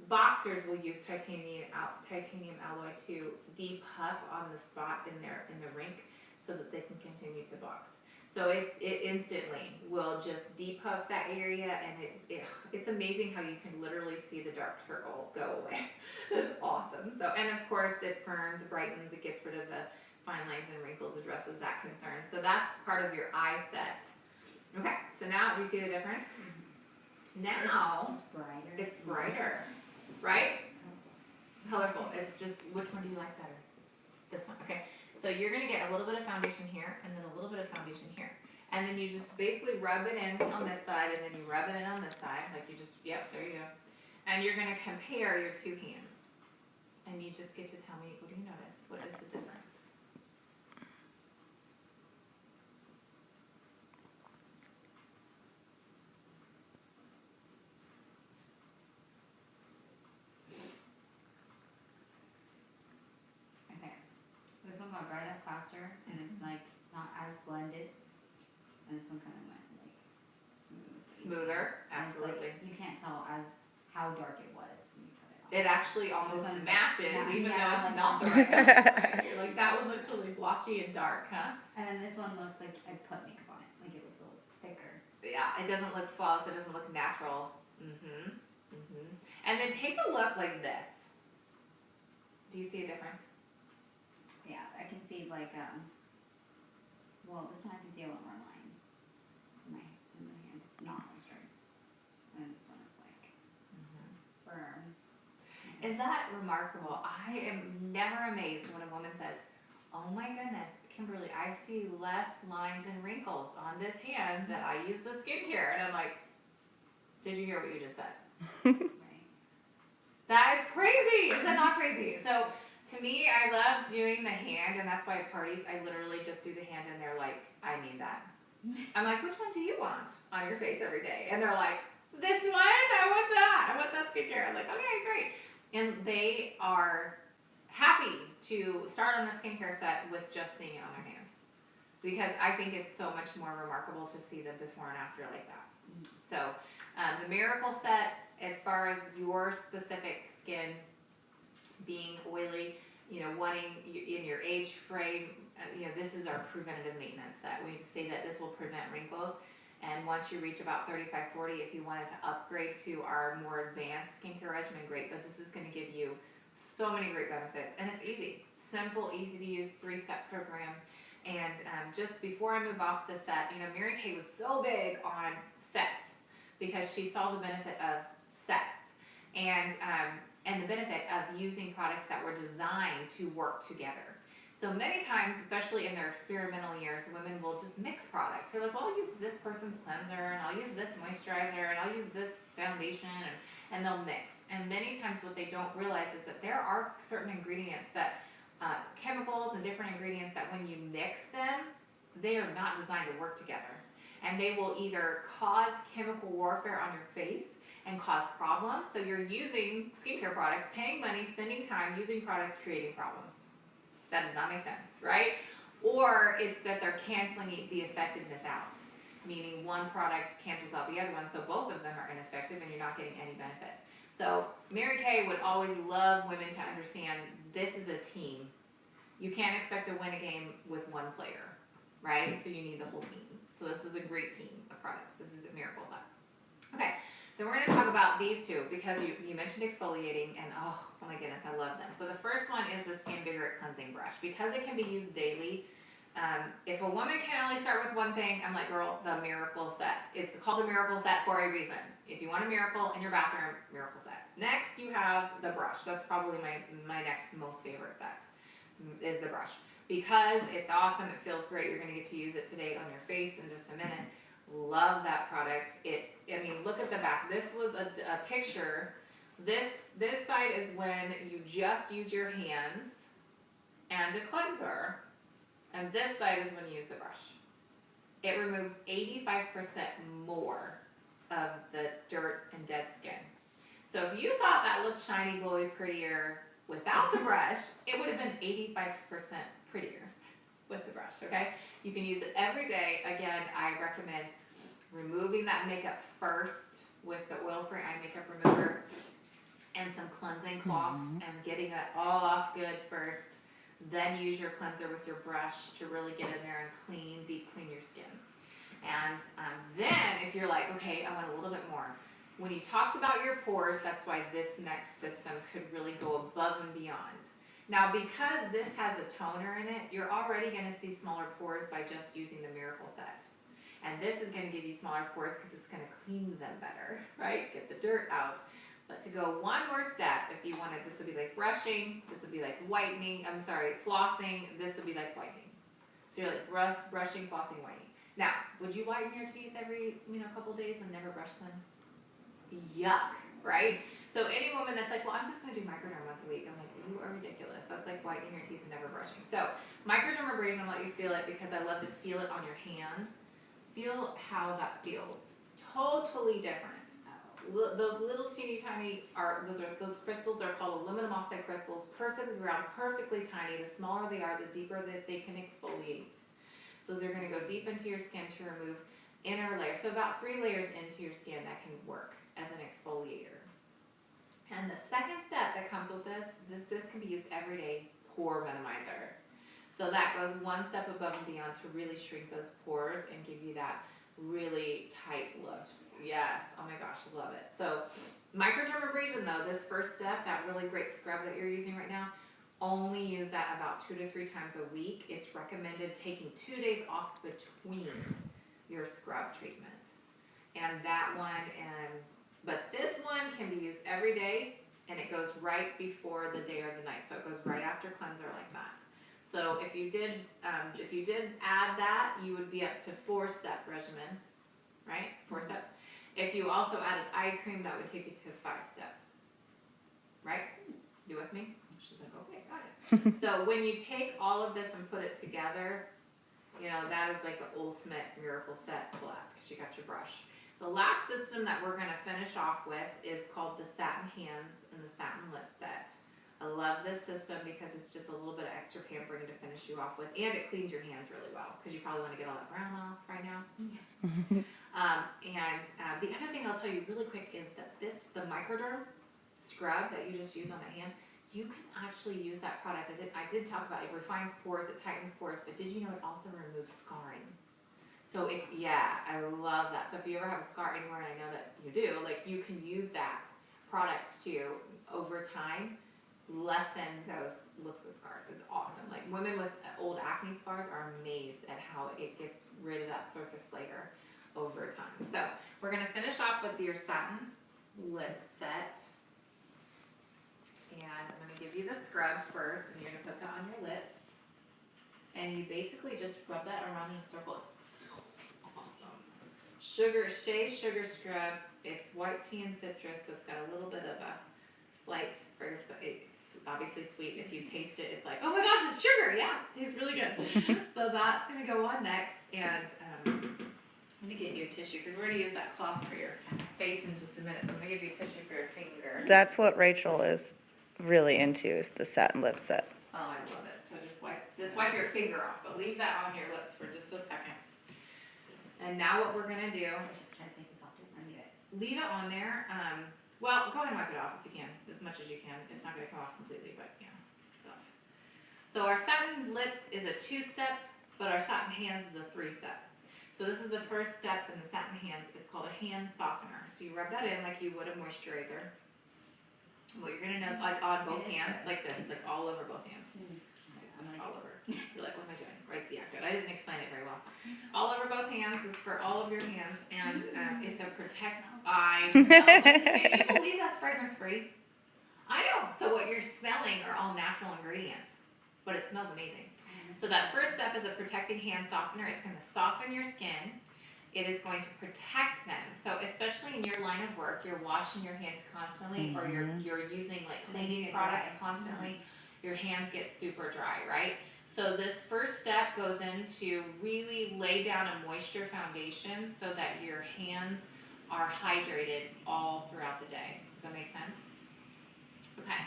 Boxers will use titanium alloy to depuff on the spot in the rink so that they can continue to box. So it instantly will just depuff that area, and it's amazing how you can literally see the dark circle go away. It's awesome. So, and of course it firms, brightens, it gets rid of the fine lines and wrinkles, addresses that concern. So that's part of your eye set. Okay, so now do you see the difference? Now it's brighter, right? Colorful. It's just, which one do you like better? This one. Okay. So you're going to get a little bit of foundation here, and then a little bit of foundation here. And then you just basically rub it in on this side, and then you rub it in on this side. Like you just, yep, there you go. And you're going to compare your two hands. And you just get to tell me, what do you notice? What is the difference? This one got bright up faster, and it's like not as blended, and this one kind of went like Smoother, and it's absolutely. like, you can't tell as how dark it was when you put it on. It actually almost This one's matches, yeah, even yeah, though it's like not the that. right one. You're like, that one looks really blotchy and dark, huh? And then this one looks like I put makeup on it, like it looks a little thicker. Yeah, it doesn't look flawless. It doesn't look natural. And then take a look like this. Do you see a difference? Yeah, I can see like well, this one I can see a lot more lines in my hand. It's not moisturized, and this one is like firm. Is that remarkable? I am never amazed when a woman says, "Oh my goodness, Kimberly, I see less lines and wrinkles on this hand that I use the skincare," and I'm like, "Did you hear what you just said?" Right. That is crazy. Is that not crazy? So to me, I love doing the hand, and that's why at parties I literally just do the hand, and they're like, "I need that." I'm like, "Which one do you want on your face every day?" And they're like, "This one. I want that. I want that skincare." I'm like, "Okay, great." And they are happy to start on a skincare set with just seeing it on their hand, because I think it's so much more remarkable to see the before and after like that. So the Miracle set, as far as your specific skin being oily, wanting in your age frame, this is our preventative maintenance set. We say that this will prevent wrinkles, and once you reach about 35, 40, if you wanted to upgrade to our more advanced skincare regimen, great, but this is going to give you so many great benefits, and it's easy, simple, easy to use, 3-step program. And just before I move off the set, Mary Kay was so big on sets because she saw the benefit of sets and the benefit of using products that were designed to work together. So many times, especially in their experimental years, women will just mix products. They're like, well, I'll use this person's cleanser, and I'll use this moisturizer, and I'll use this foundation, and they'll mix. And many times what they don't realize is that there are certain ingredients that, chemicals and different ingredients that when you mix them, they are not designed to work together. And they will either cause chemical warfare on your face and cause problems. So you're using skincare products, paying money, spending time using products, creating problems. That does not make sense, right? Or it's that they're canceling the effectiveness out, meaning one product cancels out the other one, so both of them are ineffective and you're not getting any benefit. So Mary Kay would always love women to understand this is a team. You can't expect to win a game with one player, right? So you need the whole team. So this is a great team of products. This is a miracle set. Okay, then we're going to talk about these two because you mentioned exfoliating, and oh my goodness, I love them. So the first one is the Skin Vigor Cleansing Brush. Because it can be used daily, if a woman can only start with one thing, I'm like, girl, the miracle set. It's called a miracle set for a reason. If you want a miracle in your bathroom, miracle set. Next, you have the brush. That's probably my next most favorite set, is the brush. Because it's awesome, it feels great. You're going to get to use it today on your face in just a minute. Love that product. I mean, look at the back. This was a picture. This side is when you just use your hands and a cleanser. And this side is when you use the brush. It removes 85% more of the dirt and dead skin. So if you thought that looked shiny, glowy, prettier without the brush, it would have been 85% prettier with the brush, okay? You can use it every day. Again, I recommend removing that makeup first with the oil-free eye makeup remover and some cleansing cloths and getting it all off good first. Then use your cleanser with your brush to really get in there and deep clean your skin. And then if you're like, okay, I want a little bit more. When you talked about your pores, that's why this next system could really go above and beyond. Now, because this has a toner in it, you're already going to see smaller pores by just using the Miracle Set. And this is going to give you smaller pores because it's going to clean them better, right? Get the dirt out. But to go one more step, if you wanted, this would be like brushing, this would be like whitening, flossing, this would be like whitening. So you're like brushing, flossing, whitening. Now, would you whiten your teeth every couple days and never brush them? Yuck, right? So any woman that's like, well, I'm just going to do microderm once a week. I'm like, you are ridiculous. That's like whitening your teeth and never brushing. So microdermabrasion, I'll let you feel it because I love to feel it on your hand. Feel how that feels. Totally different. Those little teeny tiny those crystals are called aluminum oxide crystals, perfectly round, perfectly tiny. The smaller they are, the deeper that they can exfoliate. Those are going to go deep into your skin to remove inner layers. So about 3 layers into your skin that can work as an exfoliator. And the second step that comes with this can be used every day, pore minimizer. So that goes one step above and beyond to really shrink those pores and give you that really tight look. Yes, oh my gosh, love it. So microdermabrasion though, this first step, that really great scrub that you're using right now, only use that about 2 to 3 times a week. It's recommended taking 2 days off between your scrub treatment. And that one, but this one can be used every day and it goes right before the day or the night. So it goes right after cleanser like that. So if you did add that, you would be up to 4-step regimen, right? 4-step. If you also added eye cream, that would take you to 5-step, right? You with me? She's like, okay, got it. So when you take all of this and put it together, that is like the ultimate miracle set plus because you got your brush. The last system that we're going to finish off with is called the Satin Hands and the Satin Lip Set. I love this system because it's just a little bit of extra pampering to finish you off with, and it cleans your hands really well because you probably want to get all that brown off right now. The other thing I'll tell you really quick is that the microderm scrub that you just use on the hand, you can actually use that product. I did talk about it refines pores, it tightens pores, but did you know it also removes scarring? So I love that. So if you ever have a scar anywhere, and I know that you do, like you can use that product to, over time, lessen those looks of scars. It's awesome. Like women with old acne scars are amazed at how it gets rid of that surface layer over time. So we're going to finish off with your satin lip set. And I'm going to give you the scrub first, and you're going to put that on your lips. And you basically just rub that around in a circle. It's so awesome. Shea Sugar Scrub. It's white tea and citrus, so it's got a little bit of a slight fragrance, but it's obviously sweet. If you taste it, it's like, oh my gosh, it's sugar. Yeah, it tastes really good. So that's gonna go on next, and I'm gonna get you a tissue because we're gonna use that cloth for your face in just a minute. But I'm gonna give you a tissue for your finger. That's what Rachel is really into, is the satin lip set. Oh, I love it. So just wipe your finger off, but leave that on your lips for just a second. And now what we're gonna do? Should I take this off too, or leave it? Leave it on there. Well, go ahead and wipe it off if you can, as much as you can. It's not gonna come off completely, but yeah. So our satin lips is a 2-step, but our satin hands is a 3-step. So this is the first step in the satin hands. It's called a hand softener. So you rub that in like you would a moisturizer. What you're gonna know, like on both hands, like this, like all over both hands. Like all over. You're like, what am I doing? Right, yeah, good. I didn't explain it very well. All over both hands is for all of your hands, and it's a protect. I know. Can you believe that's fragrance free? I know. So what you're smelling are all natural ingredients, but it smells amazing. So that first step is a protecting hand softener. It's going to soften your skin. It is going to protect them. So especially in your line of work, you're washing your hands constantly, or you're using like cleaning products constantly. Your hands get super dry, right? So this first step goes into really lay down a moisture foundation so that your hands are hydrated all throughout the day. Does that make sense? Okay.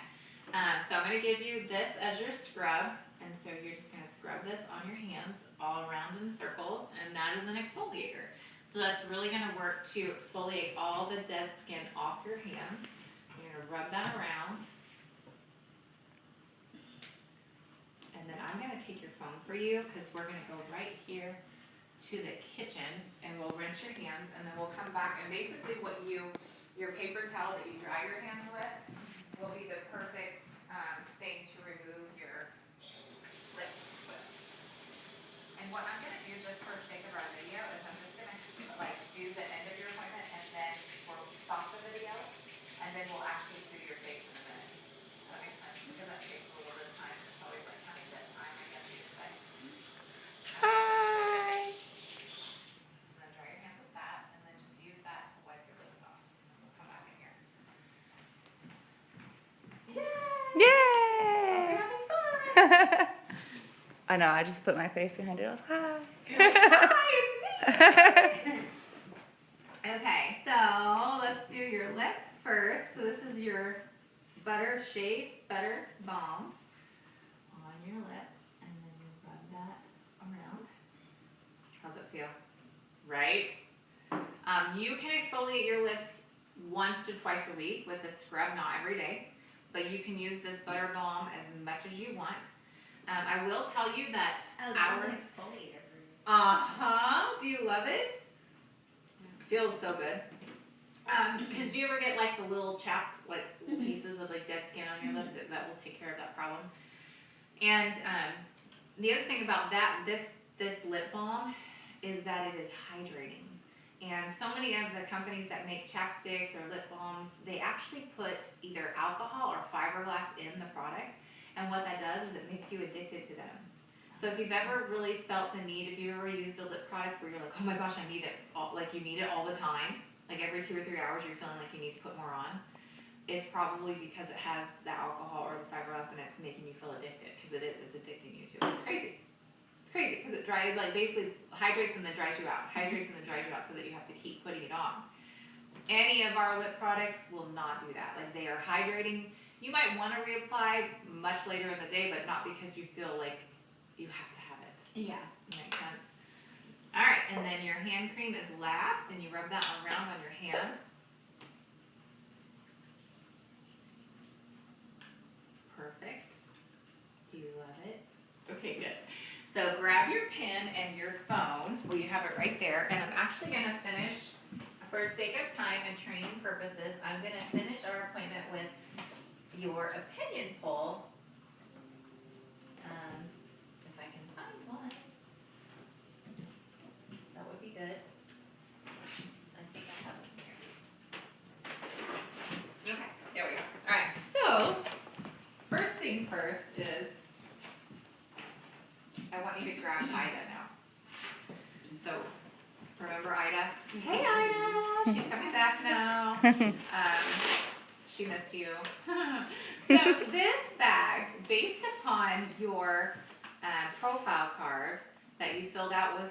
So I'm going to give you this as your scrub. And so you're just going to scrub this on your hands all around in circles, and that is an exfoliator. So that's really going to work to exfoliate all the dead skin off your hands. You're going to rub that around. And then I'm going to take your phone for you because we're going to go right here to the kitchen, and we'll rinse your hands, and then we'll come back, and basically your paper towel that you dry your hands with will be the perfect thing to remove your lips with. And what I'm going to do just for the sake of our video is I'm just going to like do the end of your appointment, and then we'll stop the video, and then we'll actually do your face in a minute. Does that make sense? Because that takes a little bit of time. It's always like kind of dead time, I guess you could say. Hi. So then dry your hands with that, and then just use that to wipe your lips off. We'll come back in here. Yay! Yay! We're having fun! I know, I just put my face behind it. I was, hi. Hi, it's me! Okay, so let's do your lips first. So this is your Shea Butter Balm on your lips, and then you rub that around. How's it feel? Right? You can exfoliate your lips once to twice a week with a scrub, not every day, but you can use this butter balm as much as you want. I will tell you that that was an exfoliator for you. Do you love it? It feels so good. Because do you ever get like the little chapped like pieces of like dead skin on your lips? That will take care of that problem. And the other thing about that, this lip balm, is that it is hydrating. And so many of the companies that make chapsticks or lip balms, they actually put either alcohol or fiberglass in the product. And what that does is it makes you addicted to them. So if you've ever really felt the need, if you've ever used a lip product where you're like, oh my gosh, I need it, like you need it all the time, like every 2 or 3 hours you're feeling like you need to put more on, it's probably because it has the alcohol or the fiberglass and it's making you feel addicted, because it's addicting you to it. It's crazy. It's crazy because it dries, like basically hydrates and then dries you out, hydrates and then dries you out so that you have to keep putting it on. Any of our lip products will not do that. Like they are hydrating. You might want to reapply much later in the day, but not because you feel like you have to have it. Yeah. Makes sense. All right, and then your hand cream is last, and you rub that around on your hand. Perfect. Do you love it? Okay, good. So grab your pen and your phone. Well, you have it right there, and I'm actually going to finish, for sake of time and training purposes, I'm going to finish our appointment with your opinion poll. If I can find one, that would be good. I think I have it here. Okay, there we go. All right, so first thing first is I want you to grab Ida now. So Remember Ida? Hey Ida, she's coming back now. She missed you. So this bag, based upon your profile card that you filled out with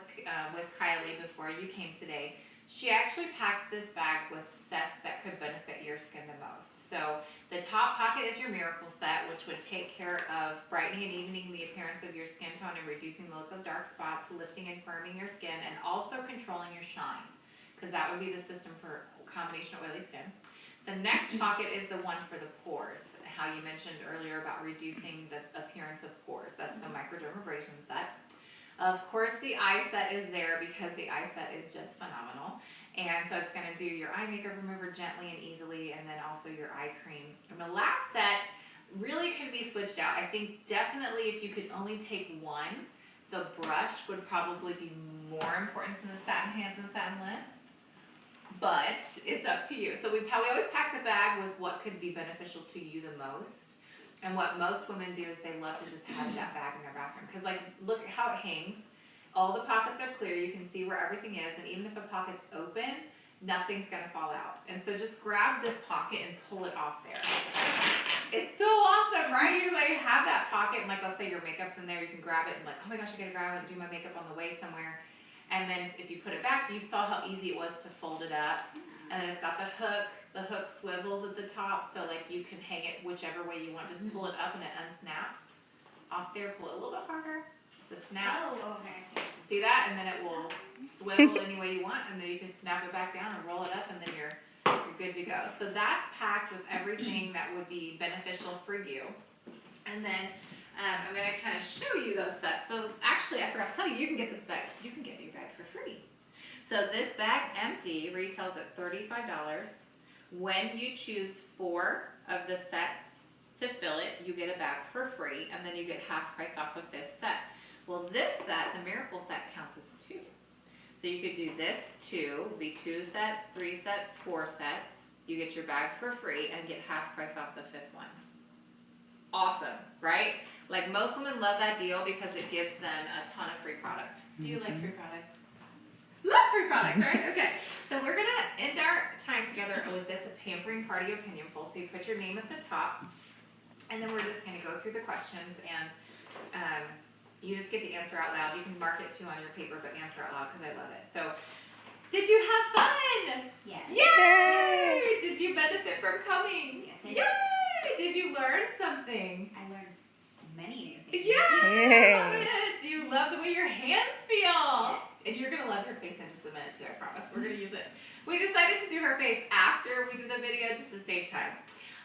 Kylie before you came today, she actually packed this bag with sets that could benefit your skin the most. So the top pocket is your miracle set, which would take care of brightening and evening the appearance of your skin tone and reducing the look of dark spots, lifting and firming your skin, and also controlling your shine, because that would be the system for combination oily skin. The next pocket is the one for the pores, how you mentioned earlier about reducing the appearance of pores. That's the microdermabrasion set. Of course, the eye set is there because the eye set is just phenomenal. And so it's going to do your eye makeup remover gently and easily, and then also your eye cream. And the last set really could be switched out. I think definitely if you could only take one, the brush would probably be more important than the satin hands and satin lips. But it's up to you. So we always pack the bag with what could be beneficial to you the most. And what most women do is they love to just have that bag in their bathroom. Because like, look at how it hangs. All the pockets are clear. You can see where everything is. And even if a pocket's open, nothing's going to fall out. And so just grab this pocket and pull it off there. It's so awesome, right? You like have that pocket and like, let's say your makeup's in there. You can grab it and like, oh my gosh, I got to grab it and do my makeup on the way somewhere. And then if you put it back, you saw how easy it was to fold it up. And then it's got the hook. The hook swivels at the top, so like you can hang it whichever way you want. Just pull it up and it unsnaps off there. Pull it a little bit harder. It's a snap. Oh, okay. See that? And then it will swivel any way you want, and then you can snap it back down and roll it up, and then you're good to go. So that's packed with everything that would be beneficial for you. And then I'm going to kind of show you those sets. So actually, I forgot to tell you, you can get this bag. You can get your bag for free. So this bag empty retails at $35. When you choose 4 of the sets to fill it, you get a bag for free, and then you get half price off a 5th set. Well, this set, the miracle set, counts as 2. So you could do this 2, be 2 sets, 3 sets, 4 sets. You get your bag for free and get half price off the 5th one. Awesome, right? Like most women love that deal because it gives them a ton of free product. Do you like free products? Love free products, right? Okay. So we're going to end our time together with this pampering party opinion poll. So you put your name at the top, and then we're just going to go through the questions, and you just get to answer out loud. You can mark it too on your paper, but answer out loud because I love it. So, did you have fun? Yes. Yay! Did you benefit from coming? Yes, I did. Yay! Did you learn something? I learned many new things. Yay! Yay. I love it. Do you love the way your hands feel? Yes. And you're going to love her face in just a minute too, I promise. We're going to use it. We decided to do her face after we did the video just to save time.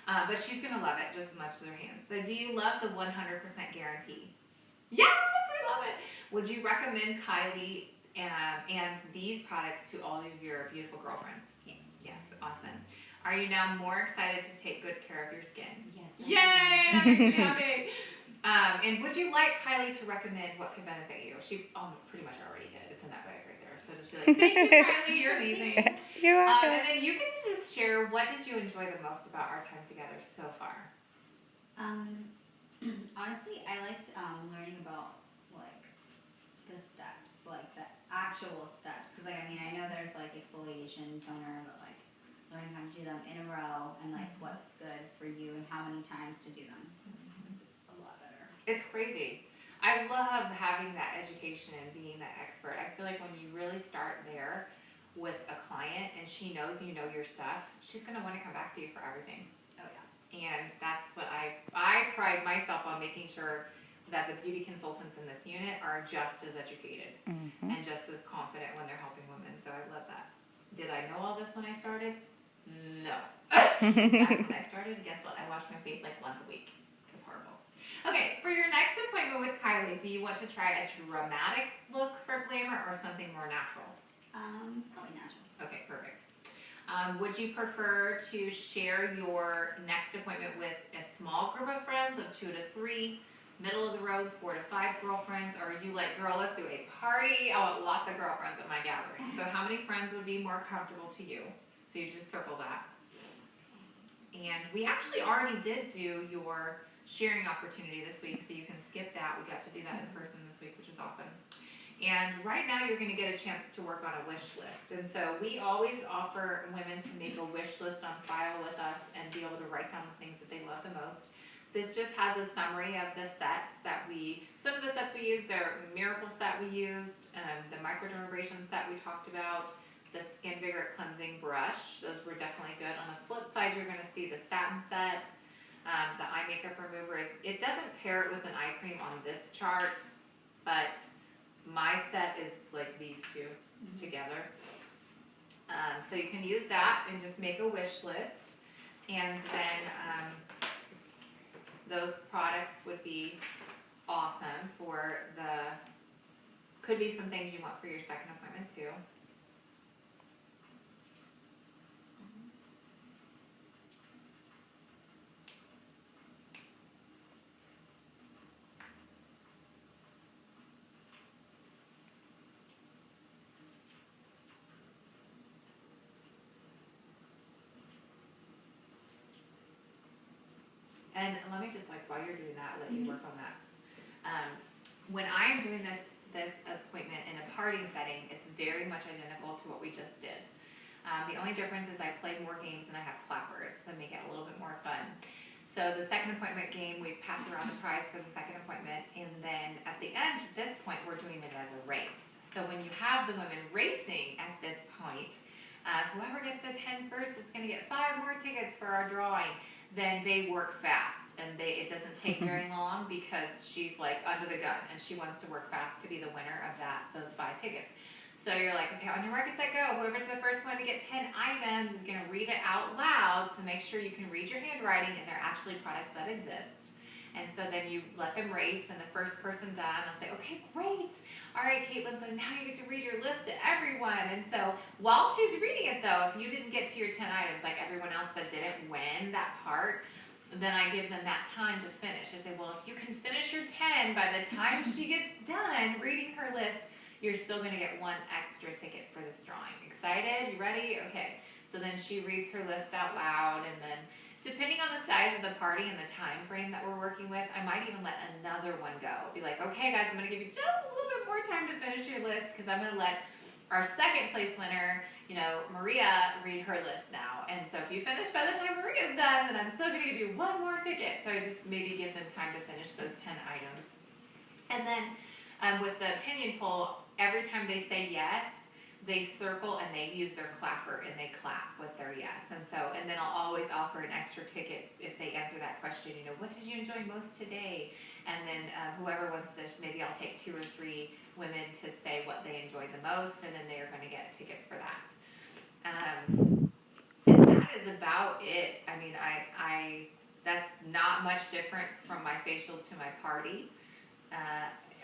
But she's going to love it just as much as her hands. So do you love the 100% guarantee? Yes, we love it. Would you recommend Kylie and these products to all of your beautiful girlfriends? Yes. Yes, awesome. Are you now more excited to take good care of your skin? Yes. Yay! That makes me happy. And would you like Kylie to recommend what could benefit you? She pretty much already did. It's in that bag right there. So just be like, thank you, Kylie. You're amazing. You're welcome. And then you get to just share, what did you enjoy the most about our time together so far? Honestly, I liked learning about like the steps, like the actual steps. Because like I know there's like exfoliation, toner, but like learning how to do them in a row and like what's good for you and how many times to do them. It's crazy. I love having that education and being that expert. I feel like when you really start there with a client and she knows you know your stuff, she's going to want to come back to you for everything. Oh yeah. And that's what I pride myself on, making sure that the beauty consultants in this unit are just as educated and just as confident when they're helping women. So I love that. Did I know all this when I started? No. Back when I started, guess what? I washed my face like once a week. It was horrible. Okay, for your next appointment with Kylie, do you want to try a dramatic look for glamour or something more natural? Probably natural. Okay, perfect. Would you prefer to share your next appointment with a small group of friends of 2 to 3, middle of the road 4 to 5 girlfriends, or are you like, girl, let's do a party? I want lots of girlfriends at my gathering. So how many friends would be more comfortable to you? So you just circle that. And we actually already did do your sharing opportunity this week, so you can skip that. We got to do that in person this week, which is awesome. And right now you're gonna get a chance to work on a wish list. And so we always offer women to make a wish list on file with us and be able to write down the things that they love the most. This just has a summary of the sets that some of the sets we used, the Miracle set we used, the microdermabrasion set we talked about, the Skin Vigor Cleansing Brush. Those were definitely good. On the flip side, you're gonna see the satin set. The eye makeup remover it doesn't pair it with an eye cream on this chart, but my set is like these two together. So you can use that and just make a wish list. And then those products would be awesome for could be some things you want for your second appointment too. And let me just while you're doing that, let you work on that. When I'm doing this appointment in a party setting, it's very much identical to what we just did. The only difference is I play more games and I have clappers that make it a little bit more fun. So the second appointment game, we pass around the prize for the second appointment, and then at the end, at this point, we're doing it as a race. So when you have the women racing at this point, whoever gets to 10 first is gonna get 5 more tickets for our drawing. Then they work fast, and it doesn't take very long because she's under the gun and she wants to work fast to be the winner of those 5 tickets. So you're like, okay, on your mark, set, go. Whoever's the first one to get 10 items is gonna read it out loud, so make sure you can read your handwriting and they're actually products that exist. And so then you let them race, and the first person done, I'll say, okay, great. All right, Caitlin, so now you get to read your list to everyone. And so while she's reading it though, if you didn't get to your 10 items like everyone else that didn't win that part, then I give them that time to finish. I say, well, if you can finish your 10 by the time she gets done reading her list, you're still gonna get 1 extra ticket for this drawing. Excited? You ready? Okay. So then she reads her list out loud, and then depending on the size of the party and the time frame that we're working with, I might even let another one go. Be like, okay guys, I'm gonna give you just a little bit more time to finish your list because I'm gonna let our second place winner, Maria, read her list now. And so if you finish by the time Maria's done, then I'm still gonna give you 1 more ticket. So I just maybe give them time to finish those 10 items. And then with the opinion poll, every time they say yes, they circle and they use their clapper and they clap with their yes. And then I'll always offer an extra ticket if they answer that question, what did you enjoy most today? And then whoever wants to, maybe I'll take 2 or 3 women to say what they enjoyed the most, and then they're gonna get a ticket for that. And that is about it. I mean, that's not much difference from my facial to my party.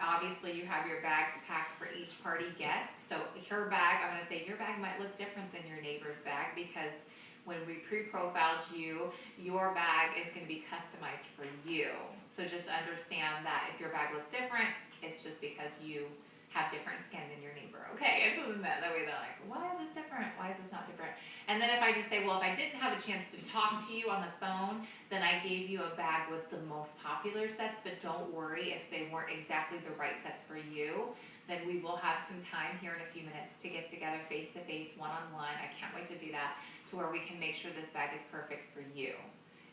Obviously you have your bags packed for each party guest. So her bag, I'm gonna say your bag might look different than your neighbor's bag because when we pre-profiled you, your bag is gonna be customized for you. So just understand that if your bag looks different, it's just because you have different skin than your neighbor. Okay, and so then that way they're like, why is this different? Why is this not different? And then if I just say, well, if I didn't have a chance to talk to you on the phone, then I gave you a bag with the most popular sets, but don't worry if they weren't exactly the right sets for you, then we will have some time here in a few minutes to get together face-to-face, one-on-one. I can't wait to do that, to where we can make sure this bag is perfect for you.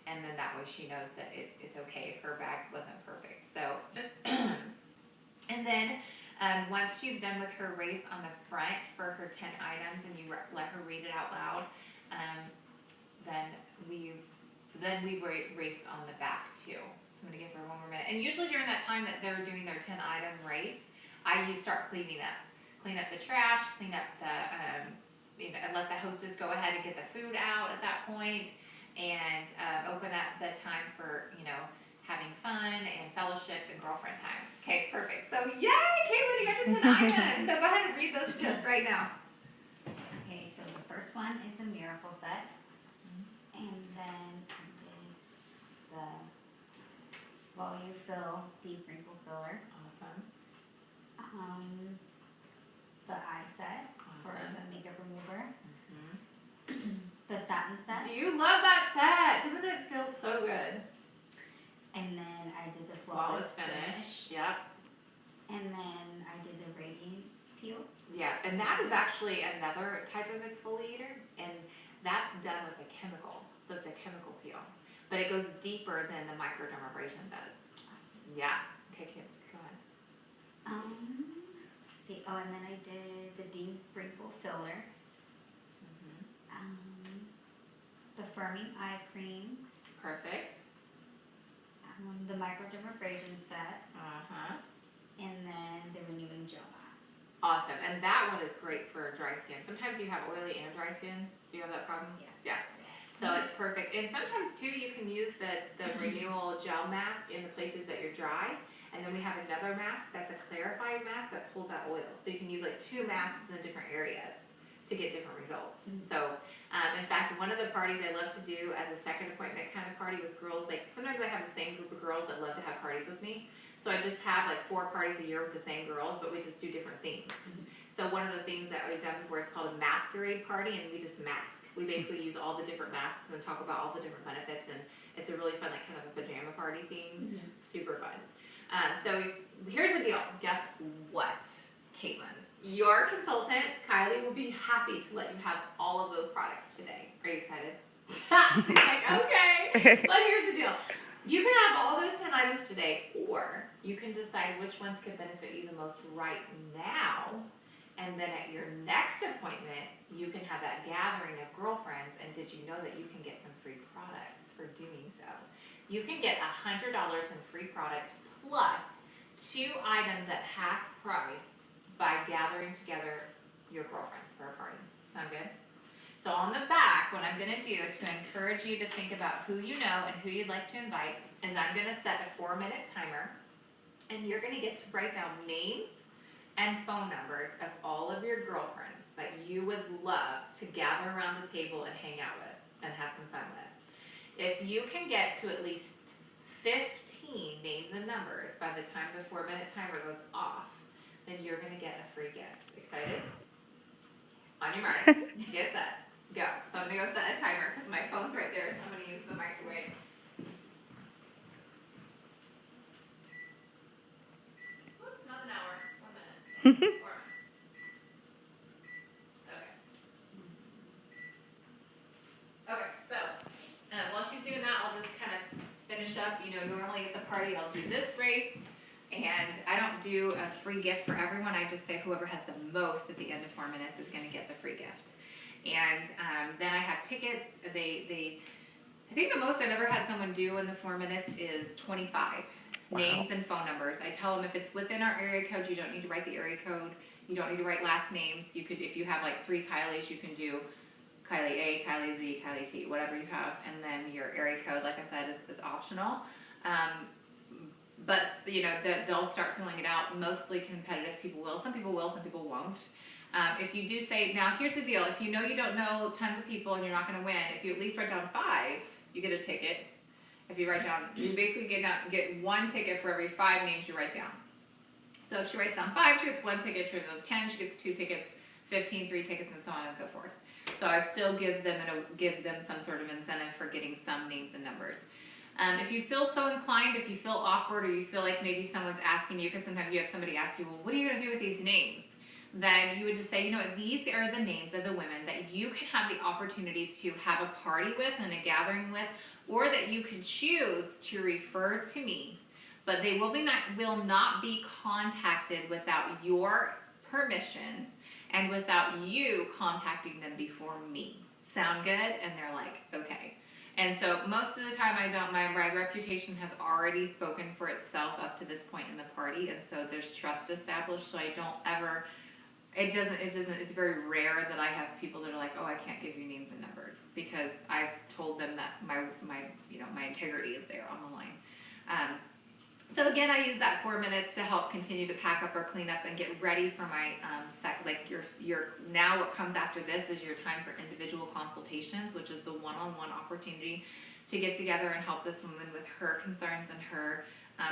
And then that way she knows that it's okay if her bag wasn't perfect. So, and then once she's done with her race on the front for her 10 items and you let her read it out loud, then we race on the back too. So I'm gonna give her 1 more minute. And usually during that time that they're doing their 10 item race, I start cleaning up. Clean up the trash, clean up the, and let the hostess go ahead and get the food out at that point, and open up the time for, having fun and fellowship and girlfriend time. Okay, perfect. So yay, Caitlin, you got your 10 items. So go ahead and read those to us right now. Okay, so the first one is the Miracle set. And then I did the Volume Fill Deep Wrinkle Filler. Awesome. The eye set for Awesome. the makeup remover. The satin set. Do you love that set? Doesn't it feel so good? And then I did the Flawless finish. Yep. And then I did the Radiant peel. Yeah, and that is actually another type of exfoliator, and that's done with a chemical. So it's a chemical peel, but it goes deeper than the microdermabrasion does. Yeah. Okay, Kim, go ahead. Let's see. Oh, and then I did the deep wrinkle filler. The firming eye cream. Perfect. The microdermabrasion set. And then the renewing gel mask. Awesome, and that one is great for dry skin. Sometimes you have oily and dry skin. Do you have that problem? Yes. Yeah. So it's perfect. And sometimes too, you can use the renewal gel mask in the places that you're dry. And then we have another mask that's a clarifying mask that pulls out oil. So you can use like 2 masks in different areas to get different results. So in fact, one of the parties I love to do as a second appointment kind of party with girls, like sometimes I have the same group of girls that love to have parties with me. So I just have like 4 parties a year with the same girls, but we just do different themes. So one of the things that we've done before is called a masquerade party, and we just mask. We basically use all the different masks and talk about all the different benefits, and it's a really fun, like kind of a pajama party theme. Super fun. So here's the deal. Guess what, Caitlin? Your consultant, Kylie, will be happy to let you have all of those products today. Are you excited? She's like, okay. But here's the deal. You can have all those 10 items today, or you can decide which ones could benefit you the most right now. And then at your next appointment, you can have that gathering of girlfriends. And did you know that you can get some free products for doing so? You can get $100 in free product plus 2 items at half price by gathering together your girlfriends for a party. Sound good? So on the back, what I'm going to do to encourage you to think about who you know and who you'd like to invite is I'm going to set a 4-minute timer, and you're going to get to write down names and phone numbers of all of your girlfriends that you would love to gather around the table and hang out with and have some fun with. If you can get to at least 15 names and numbers by the time the 4-minute timer goes off, then you're going to get a free gift. Excited? On your mark, get set, go. So I'm going to go set a timer because my phone's right there, so I'm going to use the microwave. Whoops, not an hour, 1 minute. Okay. Okay, so while she's doing that, I'll just kind of finish up. You know, normally at the party I'll do this race, and I don't do a free gift for everyone. I just say whoever has the most at the end of 4 minutes is going to get the free gift. And then I have tickets. I think the most I've ever had someone do in the 4 minutes is 25 names and phone numbers. I tell them if it's within our area code, you don't need to write the area code. You don't need to write last names. You could, if you have like 3 Kylies, you can do Kylie A, Kylie Z, Kylie T, whatever you have, and then your area code, like I said, is optional. But you know, they'll start filling it out. Mostly competitive people will. Some people will, some people won't. If you do say, now here's the deal, if you know you don't know tons of people and you're not going to win, if you at least write down 5, you get a ticket. If you write down, you basically get 1 ticket for every 5 names you write down. So if she writes down 5, she gets 1 ticket. If she writes down 10, she gets 2 tickets, 15, 3 tickets, and so on and so forth. So I still give them some sort of incentive for getting some names and numbers. If you feel so inclined, if you feel awkward, or you feel like maybe someone's asking you, because sometimes you have somebody ask you, well, what are you going to do with these names? Then you would just say, you know, these are the names of the women that you can have the opportunity to have a party with and a gathering with, or that you could choose to refer to me. But they will not be contacted without your permission and without you contacting them before me. Sound good? And they're like, okay. And so most of the time I don't, my reputation has already spoken for itself up to this point in the party, and so there's trust established, so I don't ever, it's very rare that I have people that are like, oh, I can't give you names and numbers, because I've told them that my integrity is there on the line. So again, I use that 4 minutes to help continue to pack up or clean up and get ready for my now what comes after this is your time for individual consultations, which is the one-on-one opportunity to get together and help this woman with her concerns and her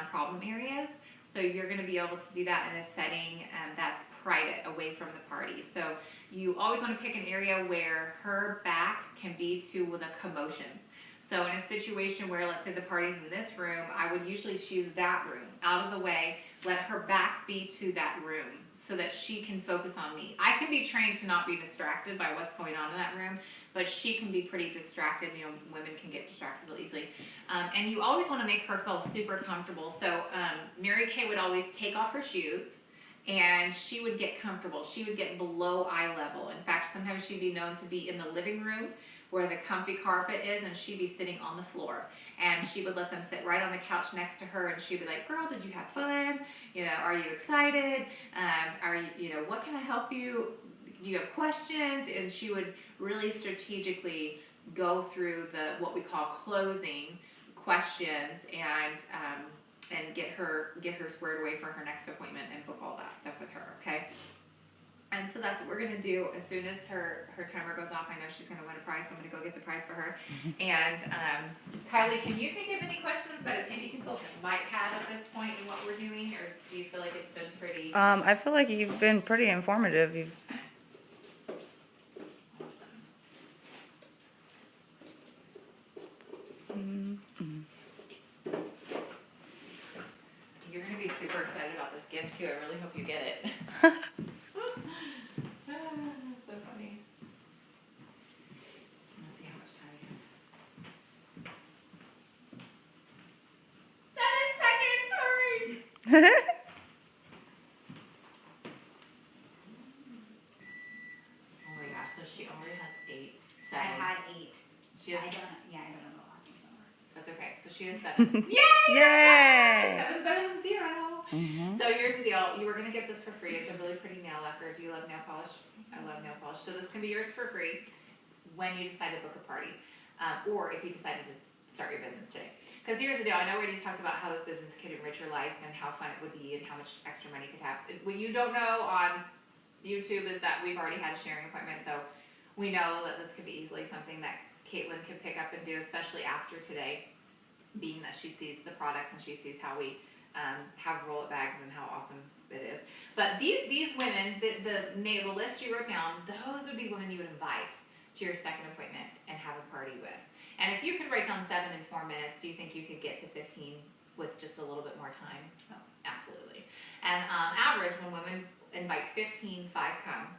problem areas. So you're going to be able to do that in a setting that's private, away from the party. So you always want to pick an area where her back can be to with a commotion. So in a situation where, let's say the party's in this room, I would usually choose that room, out of the way, let her back be to that room so that she can focus on me. I can be trained to not be distracted by what's going on in that room, but she can be pretty distracted. You know, women can get distracted real easily. And you always want to make her feel super comfortable. So Mary Kay would always take off her shoes and she would get comfortable. She would get below eye level. In fact, sometimes she'd be known to be in the living room where the comfy carpet is, and she'd be sitting on the floor. And she would let them sit right on the couch next to her, and she'd be like, girl, did you have fun? You know, are you excited? Are you, you know, what can I help you? Do you have questions? And she would really strategically go through the, what we call closing questions, and get her squared away for her next appointment and book all that stuff with her, okay? And so that's what we're gonna do as soon as her timer goes off. I know she's gonna win a prize, so I'm gonna go get the prize for her. And Kylie, can you think of any questions that an indie consultant might have at this point in what we're doing, or do you feel like it's been pretty I feel like you've been pretty informative. You've awesome? You're gonna be super excited about this gift too. I really hope you get it. So funny. Let's see how much time we have. 7 seconds, sorry. Oh my gosh, so she only has 8. 7. I had 8. She has, I don't know the last one somewhere. that's okay. So she has 7. Yay! Yay! 7's better than 0. Mhm. So here's the deal. You were going to get this for free. It's a really pretty nail lacquer. Do you love nail polish? I love nail polish. So this can be yours for free when you decide to book a party, or if you decide to just start your business today. Because here's the deal. I know we already talked about how this business could enrich your life and how fun it would be and how much extra money you could have. What you don't know on YouTube is that we've already had a sharing appointment, so we know that this could be easily something that Caitlin could pick up and do, especially after today, being that she sees the products and she sees how we have roll-up bags and how awesome it is. But these women, the list you wrote down, those would be women you would invite to your second appointment and have a party with. And if you could write down 7 in 4 minutes, do you think you could get to 15 with just a little bit more time? Oh, absolutely. And average, when women invite 15, 5 come.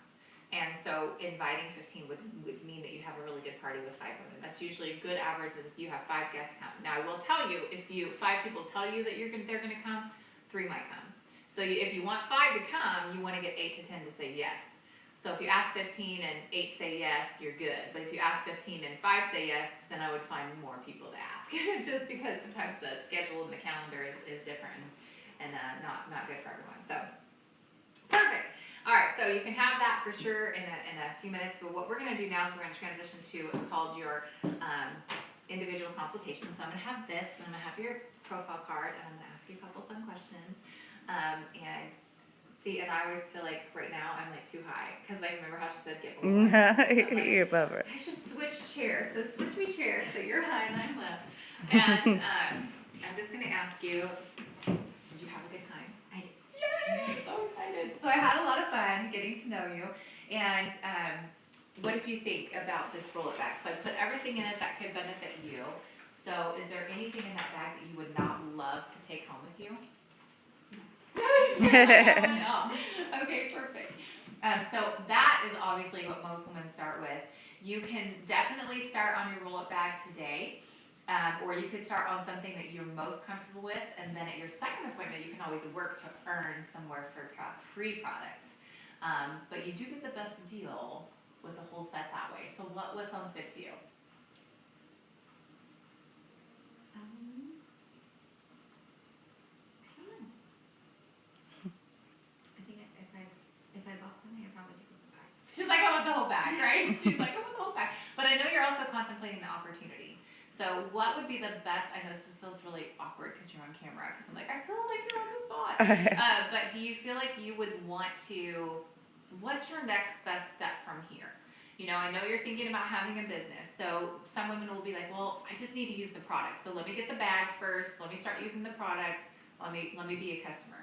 And so inviting 15 would mean that you have a really good party with 5 women. That's usually a good average if you have 5 guests come. Now I will tell you, if 5 people tell you that they're gonna come, 3 might come. So if you want 5 to come, you wanna get 8 to 10 to say yes. So if you ask 15 and 8 say yes, you're good. But if you ask 15 and 5 say yes, then I would find more people to ask. Just because sometimes the schedule and the calendar is different and not good for everyone. So perfect. All right, so you can have that for sure in a few minutes. But what we're going to do now is we're going to transition to what's called your individual consultation. So I'm going to have this, and I'm going to have your profile card, and I'm going to ask you a couple fun questions. And see, and I always feel like right now I'm like too high because I remember how she said get below. So You're above her. I should switch chairs. So switch me chairs. So you're high and I'm low. And I'm just going to ask you, did you have a good time? I did. Yay! I'm so excited. So I had a lot of fun getting to know you. And what did you think about this roll-up bag? So I put everything in it that could benefit you. So is there anything in that bag that you would not love to take home with you? No. Okay, perfect. So that is obviously what most women start with. You can definitely start on your roll-up bag today, or you could start on something that you're most comfortable with, and then at your second appointment, you can always work to earn somewhere for free product. But you do get the best deal with the whole set that way. So what sounds good to you? If I bought something, I probably take the bag. She's like, I want the whole bag, right? She's like, I want the whole bag. But I know you're also contemplating the opportunity. So what would be the best, I know this feels really awkward because you're on camera, because I'm like, I feel like you're on the spot. But do you feel like you would want to, what's your next best step from here? You know, I know you're thinking about having a business. So some women will be like, well, I just need to use the product. So let me get the bag first. Let me start using the product. Let me be a customer.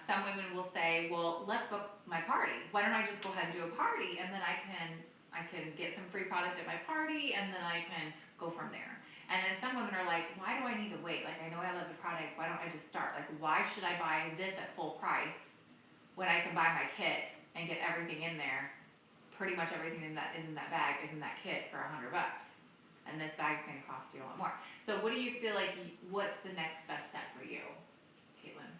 Some women will say, well, let's book my party. Why don't I just go ahead and do a party, and then I can get some free product at my party, and then I can go from there. And then some women are like, why do I need to wait? Like, I know I love the product. Why don't I just start? Like, why should I buy this at full price when I can buy my kit and get everything in there? Pretty much everything is in that bag is in that kit for $100. And this bag's gonna cost you a lot more. So what do you feel like, what's the next best step for you, Caitlin?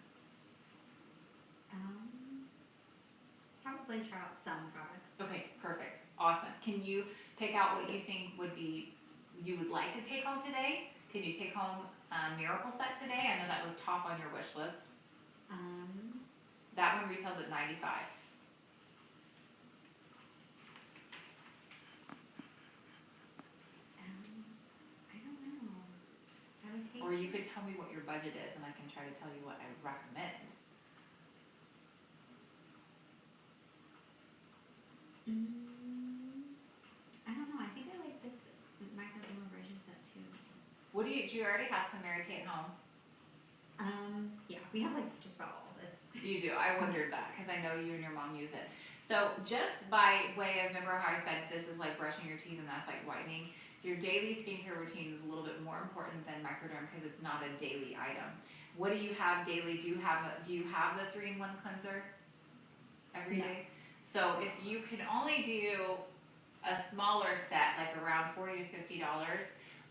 Probably try out some products. Okay, perfect, awesome. Can you pick out what you think you would like to take home today? Can you take home Miracle Set today? I know that was top on your wish list. That one retails at $95. I don't know. I would take. Or you could tell me what your budget is and I can try to tell you what I would recommend. I don't know. I think I like this microdermabrasion set too. Do you already have some Mary Kay at home? Yeah, we have like just about all of this. You do. I wondered that because I know you and your mom use it. So just by way of, remember how I said this is like brushing your teeth and that's like whitening? Your daily skincare routine is a little bit more important than microderm because it's not a daily item. What do you have daily? Do you have the 3-in-1 cleanser every day? So if you can only do a smaller set, like around $40 to $50,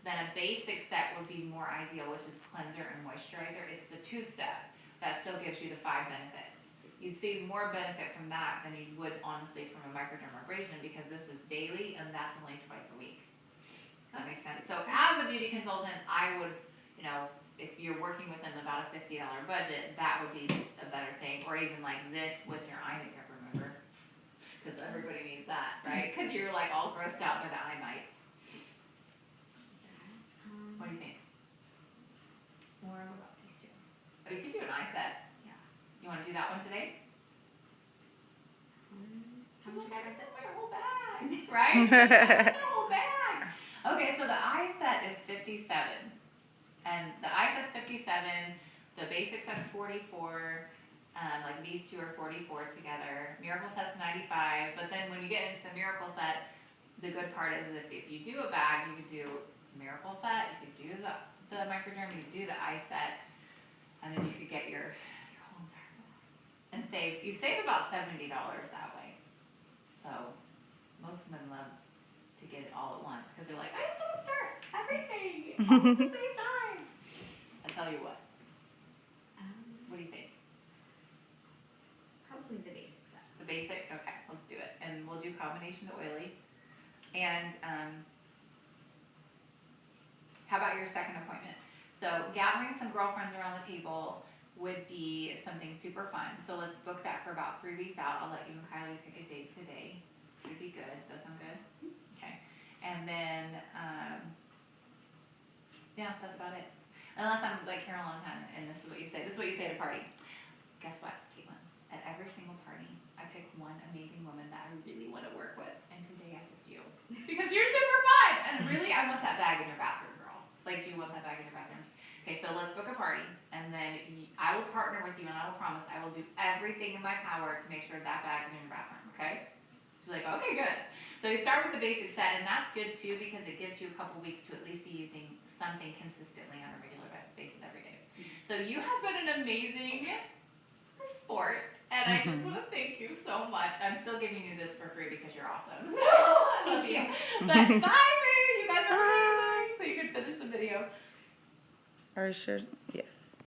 then a basic set would be more ideal, which is cleanser and moisturizer. It's the 2-step that still gives you the 5 benefits. You see more benefit from that than you would honestly from a microdermabrasion because this is daily and that's only twice a week. Does that make sense? So as a beauty consultant, I would, if you're working within about a $50 budget, that would be a better thing. Or even like this with your eye makeup, remember? Because everybody needs that, right? Because you're like all grossed out by the eye mites. What do you think? Or what about these two? Oh, you could do an eye set. Yeah. You want to do that one today? How much I is said it? my whole bag, right? My whole bag. Okay, so the eye set is $57, and the eye set's $57. The basic set's $44. Like these two are $44 together. Miracle set's $95. But then when you get into the Miracle set, the good part is if you do a bag, you could do Miracle set, you could do the microderm, you could do the eye set, and then you could get your whole entire bag and you save about $70 that way. So most women love to get it all at once because they're like, I just want to start everything all at the same time. I tell you what do you think? Probably the basic set. The basic? Okay, let's do it. And we'll do combination to oily. And how about your second appointment? So gathering some girlfriends around the table would be something super fun. So let's book that for about 3 weeks out. I'll let you and Kylie pick a date today. Should be good. Does that sound good? Okay. And then, yeah, that's about it. Unless I'm like Carolyn and this is what you say. This is what you say at a party. Guess what, Caitlin? At every single party, I pick one amazing woman that I really want to work with. And today I picked you. Because you're super fun! And really, I want that bag in your bathroom, girl. Like, do you want that bag in your bathroom? Okay, so let's book a party. And then I will partner with you and I will promise I will do everything in my power to make sure that bag is in your bathroom, okay? She's like, okay, good. So you start with the basic set, and that's good too because it gives you a couple weeks to at least be using something consistently on a regular basis every day. So you have been an amazing sport, and I just want to thank you so much. I'm still giving you this for free because you're awesome. So I love you. But bye, Mary. You guys are amazing. So you can finish the video. Or should, yes.